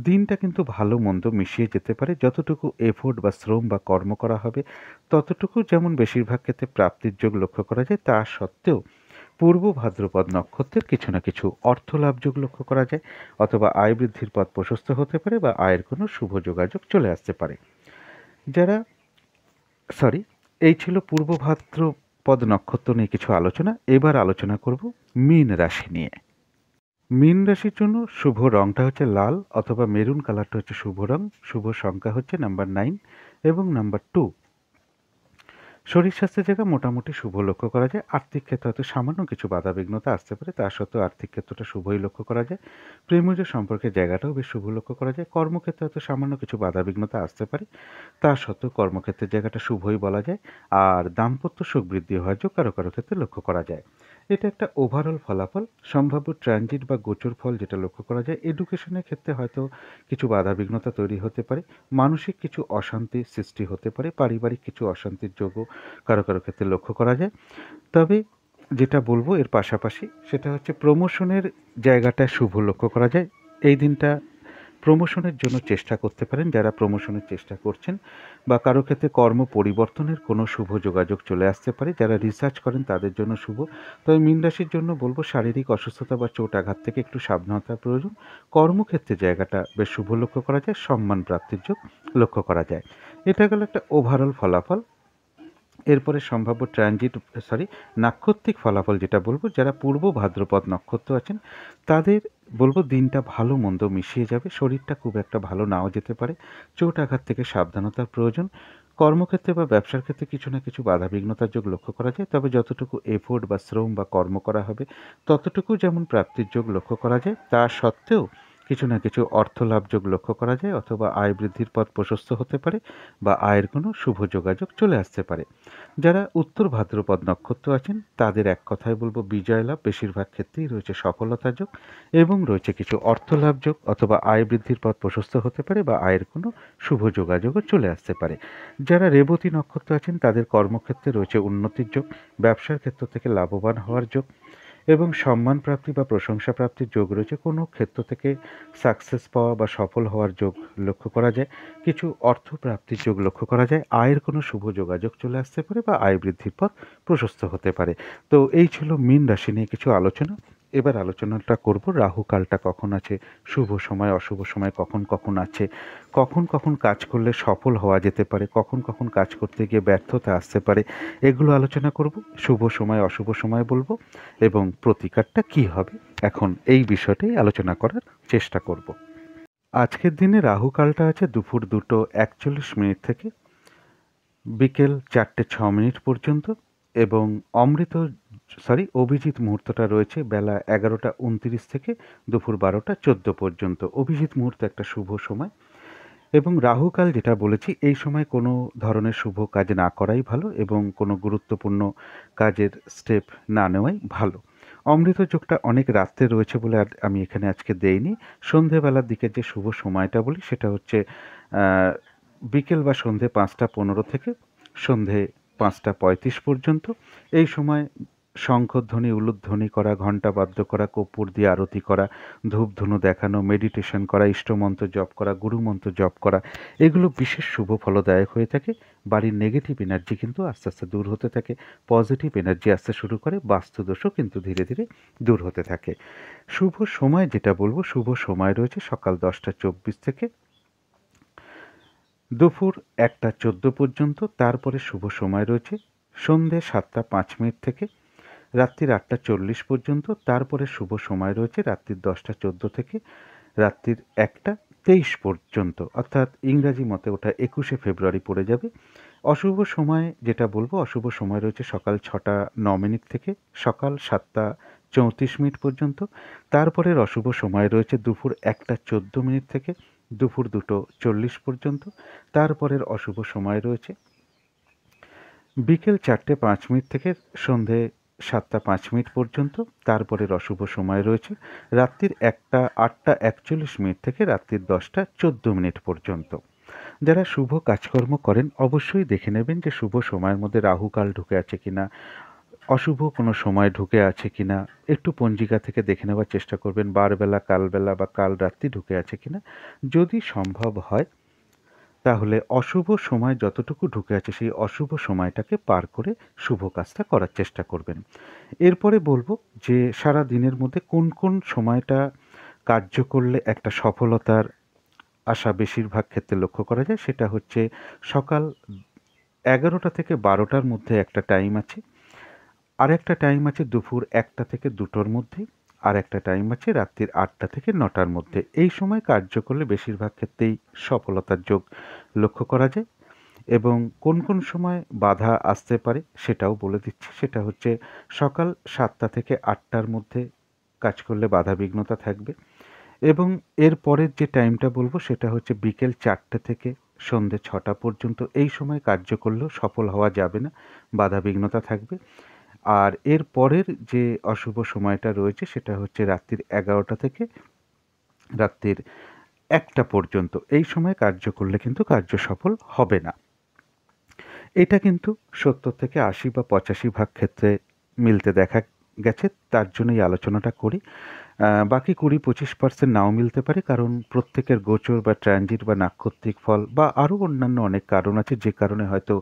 A: দিনটা কিন্তু ভালো মন্দ মিশিয়ে যেতে পারে। যতটুকু এফোর্ট বা শ্রম বা কর্ম করা হবে ততটুকু যেমন বেশিরভাগ ক্ষেত্রে প্রাপ্তির যোগ লক্ষ্য করা যায়, তা সত্ত্বেও পূর্ব ভাদ্রপদ নক্ষত্রের কিছু না কিছু অর্থ লাভ যোগ লক্ষ্য করা যায়, অথবা আয় বৃদ্ধির পথ প্রশস্ত হতে পারে বা আয়ের কোনো শুভ যোগাযোগ চলে আসতে পারে। যারা এই ছিল পূর্ব ভাদ্রপদ নক্ষত্র নিয়ে কিছু আলোচনা। এবার আলোচনা করব মীন রাশি নিয়ে। মীন রাশির জন্য শুভ রংটা হচ্ছে লাল অথবা মেরুন কালারটা হচ্ছে শুভ রং। শুভ সংখ্যা হচ্ছে নাম্বার 9 এবং নাম্বার 2। শরীর স্বাস্থ্যের জায়গা মোটামুটি শুভ লক্ষ্য করা যায়। আর্থিক ক্ষেত্রে হয়তো সামান্য কিছু বাধাবিঘ্নতা আসতে পারে, তা সত্ত্বেও আর্থিক ক্ষেত্রটা শুভই লক্ষ্য করা যায়। প্রেমজ সম্পর্কের জায়গাটাও বেশ শুভ লক্ষ্য করা যায়। কর্মক্ষেত্রে হয়তো সামান্য কিছু বাধাবিঘ্নতা আসতে পারে, তা সত্ত্বেও কর্মক্ষেত্রের জায়গাটা শুভই বলা যায়। আর দাম্পত্য সুখ বৃদ্ধি হওয়ার যোগ কারো কারো ক্ষেত্রে লক্ষ্য করা যায়। এটা একটা ওভারঅল ফলাফল। সম্ভাব্য ট্রানজিট বা গোচর ফল যেটা লক্ষ্য করা যায়, এডুকেশনের ক্ষেত্রে হয়তো কিছু বাধাবিঘ্নতা তৈরি হতে পারে, মানসিক কিছু অশান্তির সৃষ্টি হতে পারে, পারিবারিক কিছু অশান্তির যোগও কারো কারো ক্ষেত্রে লক্ষ্য করা যায়। তবে যেটা বলবো এর পাশাপাশি সেটা হচ্ছে প্রমোশনের জায়গাটা শুভ লক্ষ্য করা যায়। এই দিনটা প্রমোশনের জন্য চেষ্টা করতে পারেন যারা প্রমোশনের চেষ্টা করছেন, বা কারো ক্ষেত্রে কর্ম পরিবর্তনের কোনো শুভ যোগাযোগ চলে আসতে পারে। যারা রিসার্চ করেন তাদের জন্য শুভ। তবে মীন রাশির জন্য বলবো শারীরিক অসুস্থতা বা চোট আঘাত থেকে একটু সাবধানতার প্রয়োজন। কর্মক্ষেত্রে জায়গাটা বেশ শুভ লক্ষ্য করা যায়, সম্মান প্রাপ্তির যোগ লক্ষ্য করা যায়। এটা গেল একটা ওভারঅল ফলাফল। এরপরে সম্ভাব্য নাক্ষত্রিক ফলাফল যেটা বলবো, যারা পূর্ব ভাদ্রপদ নক্ষত্র আছেন তাদের বলবো দিনটা ভালো মন্দ মিশিয়ে যাবে। শরীরটা খুব একটা ভালো নাও যেতে পারে। চোট আঘাত থেকে সাবধানতার প্রয়োজন। কর্মক্ষেত্রে বা ব্যবসার ক্ষেত্রে কিছু না কিছু বাধাবিঘ্নতার যোগ লক্ষ্য করা যায়, তবে যতটুকু এফোর্ট বা শ্রম বা কর্ম করা হবে ততটুকু যেমন প্রাপ্তির যোগ লক্ষ্য করা যায়, তা সত্ত্বেও কিছু না কিছু অর্থ লাভ যোগ লক্ষ্য করা যায়, অথবা আয় বৃদ্ধির পথ প্রশস্ত হতে পারে বা আয়ের কোনো শুভ যোগাযোগ চলে আসতে পারে। যারা উত্তর ভাদ্রপদ নক্ষত্র আছেন তাদের এক কথায় বলবো বিজয় লাভ, বেশিরভাগ ক্ষেত্রেই রয়েছে সফলতা যোগ এবং রয়েছে কিছু অর্থ লাভ যোগ, অথবা আয় বৃদ্ধির পথ প্রশস্ত হতে পারে বা আয়ের কোনো শুভ যোগাযোগও চলে আসতে পারে। যারা রেবতী নক্ষত্র আছেন তাদের কর্মক্ষেত্রে রয়েছে উন্নতির যোগ, ব্যবসার ক্ষেত্র থেকে লাভবান হওয়ার যোগ এবং সম্মান প্রাপ্তি বা প্রশংসা প্রাপ্তির যোগ রয়েছে। কোনো ক্ষেত্র থেকে সাকসেস পাওয়া বা সফল হওয়ার যোগ লক্ষ্য করা যায়। কিছু অর্থ প্রাপ্তির যোগ লক্ষ্য করা যায়। আয়ের কোনো শুভ যোগাযোগ চলে আসতে পারে বা আয় বৃদ্ধির পথ প্রশস্ত হতে পারে। তো এই ছিল মীন রাশি নিয়ে কিছু আলোচনা। এবার আলোচনাটা করব রাহু কালটা কখন আছে, শুভ সময় অশুভ সময় কখন কখন আছে, কখন কখন কাজ করলে সফল হওয়া যেতে পারে, কখন কখন কাজ করতে গিয়ে ব্যর্থতা আসতে পারে, এগুলো আলোচনা করব। শুভ সময় অশুভ সময় বলবো এবং প্রতিকারটা কি হবে, এখন এই বিষয়টাই আলোচনা করার চেষ্টা করব। আজকের দিনে রাহু কালটা আছে দুপুর 2:41 থেকে বিকেল 4:06 পর্যন্ত, এবং অভিজিৎ মুহূর্তটা রয়েছে বেলা 11:29 থেকে দুপুর 12:14 পর্যন্ত। অভিজিৎ মুহূর্ত একটা শুভ সময়। এবং রাহুকাল যেটা বলেছি, এই সময় কোনো ধরনের শুভ কাজ না করাই ভালো এবং কোনো গুরুত্বপূর্ণ কাজের স্টেপ না নেওয়াই ভালো। অমৃত যোগটা অনেক রাত্রে রয়েছে বলে আর আমি এখানে আজকে দেইনি। সন্ধেবেলার দিকে যে শুভ সময়টা বলি সেটা হচ্ছে বিকেল বা সন্ধে 5:15 থেকে সন্ধে 5:35 পর্যন্ত। এই সময় শঙ্খধ্বনি, উলুধ্বনি করা, ঘণ্টা বাদ্য করা, কর্পূর দিয়ে আরতি করা, ধূপধুনো দেখানো, মেডিটেশন করা, ইষ্টমন্ত্র জপ করা, গুরুমন্ত্র জপ করা, এগুলো বিশেষ শুভ ফলদায়ক হয়ে থাকে। বাড়ির নেগেটিভ এনার্জি কিন্তু আস্তে আস্তে দূর হতে থাকে, পজিটিভ এনার্জি আসতে শুরু করে, বাস্তুদোষও কিন্তু ধীরে ধীরে দূর হতে থাকে। শুভ সময় যেটা বলবো, শুভ সময় রয়েছে সকাল 10:24 থেকে দুপুর 1:14 পর্যন্ত। তারপরে শুভ সময় রয়েছে সন্ধে 7:05 থেকে রাত্রির 8:40 পর্যন্ত। তারপরে শুভ সময় রয়েছে রাত্রির 10:14 থেকে রাত্রির 1:23 পর্যন্ত, অর্থাৎ ইংরাজি মতে ওটা 21শে ফেব্রুয়ারি পড়ে যাবে। অশুভ সময় যেটা বলবো, অশুভ সময় রয়েছে সকাল 6:09 থেকে সকাল 7:34 পর্যন্ত। তারপরের অশুভ সময় রয়েছে দুপুর 1:14 থেকে দুপুর 2:40 পর্যন্ত। তারপরের অশুভ সময় রয়েছে বিকেল 4:05 থেকে সন্ধে 7:05 পর্যন্ত। তারপরের অশুভ সময় রয়েছে রাত্রির 8:41 থেকে রাত্রির 10:14 পর্যন্ত। যারা শুভ কাজকর্ম করেন অবশ্যই দেখে নেবেন যে শুভ সময়ের মধ্যে রাহুকাল ঢুকে আছে কিনা, অশুভ কোনো সময় ঢুকে আছে কিনা। একটু পঞ্জিকা থেকে দেখে নেওয়ার চেষ্টা করবেন বারবেলা, কালবেলা বা কাল রাত্রি ঢুকে আছে কিনা। যদি সম্ভব হয় তাহলে অশুভ সময় যতটুকু ঢুকে আছে সেই অশুভ সময়টাকে পার করে শুভ কাজটা করার চেষ্টা করবেন। এরপরে বলবো যে সারা দিনের মধ্যে কোন কোন সময়টা কার্য করলে একটা সফলতার আশা বেশিরভাগ ক্ষেত্রে লক্ষ্য করা যায়। সেটা হচ্ছে সকাল 11টা থেকে 12টার মধ্যে একটা টাইম আছে, আর একটা টাইম আছে দুপুর 1টা থেকে 2টোর মধ্যে, আর একটা টাইম আছে রাত্রির 8টা থেকে 9টার মধ্যে। এই সময় কার্য করলে বেশিরভাগ ক্ষেত্রেই সফলতার যোগ লক্ষ্য করা যায়। এবং কোন কোন সময় বাধা আসতে পারে সেটাও বলে দিচ্ছি। সেটা হচ্ছে সকাল 7টা থেকে 8টার মধ্যে কাজ করলে বাধা বিঘ্নতা থাকবে, এবং এর পরের যে টাইমটা বলবো সেটা হচ্ছে বিকেল 4টে থেকে সন্ধে 6টা পর্যন্ত। এই সময় কার্য করলেও সফল হওয়া যাবে না, বাধা বিঘ্নতা থাকবে। আর এর পরের যে অশুভ সময়টা রয়েছে সেটা হচ্ছে রাত্রির 11টা থেকে রাত্রির 1টা পর্যন্ত। এই সময় কার্য করলে কিন্তু কার্য সফল হবে না। এটা কিন্তু 70 থেকে 80 বা 85 ভাগ ক্ষেত্রে মিলতে দেখা গেছে, তার জন্য এই আলোচনাটা করি। বাকি 20-25% নাও মিলতে পারে, কারণ প্রত্যেকের গোচর বা ট্রানজিট বা নাক্ষত্রিক ফল বা আরও অন্যান্য অনেক কারণ আছে যে কারণে হয়তো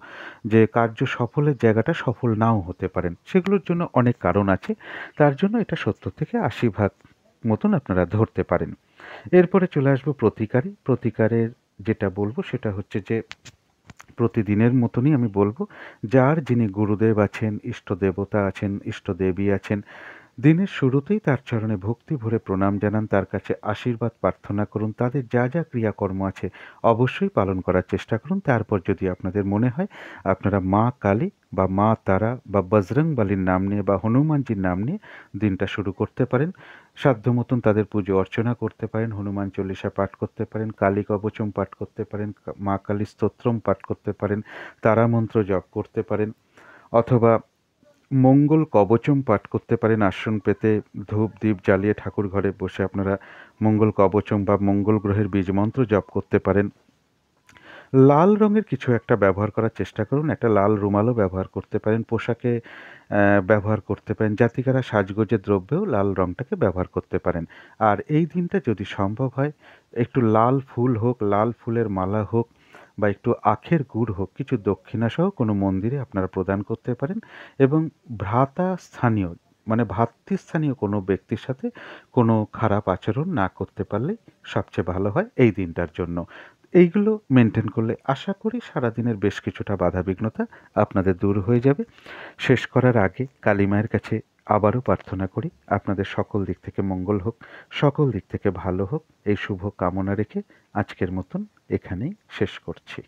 A: যে কার্য সফলের জায়গাটা সফল নাও হতে পারেন। সেগুলোর জন্য অনেক কারণ আছে, তার জন্য এটা 70 থেকে 80 ভাগ মতন আপনারা ধরতে পারেন। এরপরে চলে আসবো প্রতিকারে। প্রতিকারের যেটা বলবো সেটা হচ্ছে যে প্রতিদিনের মতনই আমি বলবো, যার যিনি গুরুদেব আছেন, ইষ্ট দেবতা আছেন, ইষ্ট দেবী আছেন, দিনের শুরুতেই তার চরণে ভক্তি ভরে প্রণাম জানান, তার কাছে আশীর্বাদ প্রার্থনা করুন, তাদের যা যা ক্রিয়াকর্ম আছে অবশ্যই পালন করার চেষ্টা করুন। তারপর যদি আপনাদের মনে হয় আপনারা মা কালী বা মা তারা বা বজরংবলীর নাম নিয়ে বা হনুমানজির নাম নিয়ে দিনটা শুরু করতে পারেন। সাধ্য মতন তাদের পুজো অর্চনা করতে পারেন, হনুমান চল্লিশা পাঠ করতে পারেন, কালী কবচম পাঠ করতে পারেন, মা কালী স্তোত্রম পাঠ করতে পারেন, তারা মন্ত্র জপ করতে পারেন, অথবা মঙ্গল কবচম পাঠ করতে পারেন। আসন পেতে ধূপ দ্বীপ জ্বালিয়ে ঠাকুর ঘরে বসে আপনারা মঙ্গল কবচম বা মঙ্গল গ্রহের বীজ মন্ত্র জপ করতে পারেন। লাল রঙের কিছু একটা ব্যবহার করার চেষ্টা করুন, একটা লাল রুমালও ব্যবহার করতে পারেন, পোশাকে ব্যবহার করতে পারেন, জাতিকারা সাজগোজের দ্রব্যেও লাল রঙটাকে ব্যবহার করতে পারেন। আর এই দিনটা যদি সম্ভব হয় একটু লাল ফুল হোক, লাল ফুলের মালা হোক বা একটু আখের গুড় হোক, কিছু দক্ষিণাসহ কোনো মন্দিরে আপনারা প্রদান করতে পারেন। এবং ভ্রাতা স্থানীয় মানে ভাতৃস্থানীয় কোনো ব্যক্তির সাথে কোনো খারাপ আচরণ না করতে পারলেই সবচেয়ে ভালো হয় এই দিনটার জন্য। এইগুলো মেনটেন করলে আশা করি সারাদিনের বেশ কিছুটা বাধাবিঘ্নতা আপনাদের দূর হয়ে যাবে। শেষ করার আগে কালী মায়ের কাছে আবারও প্রার্থনা করি আপনাদের সকল দিক থেকে মঙ্গল হোক, সকল দিক থেকে ভালো হোক, এই শুভ কামনা রেখে আজকের মতন এখানেই শেষ করছি।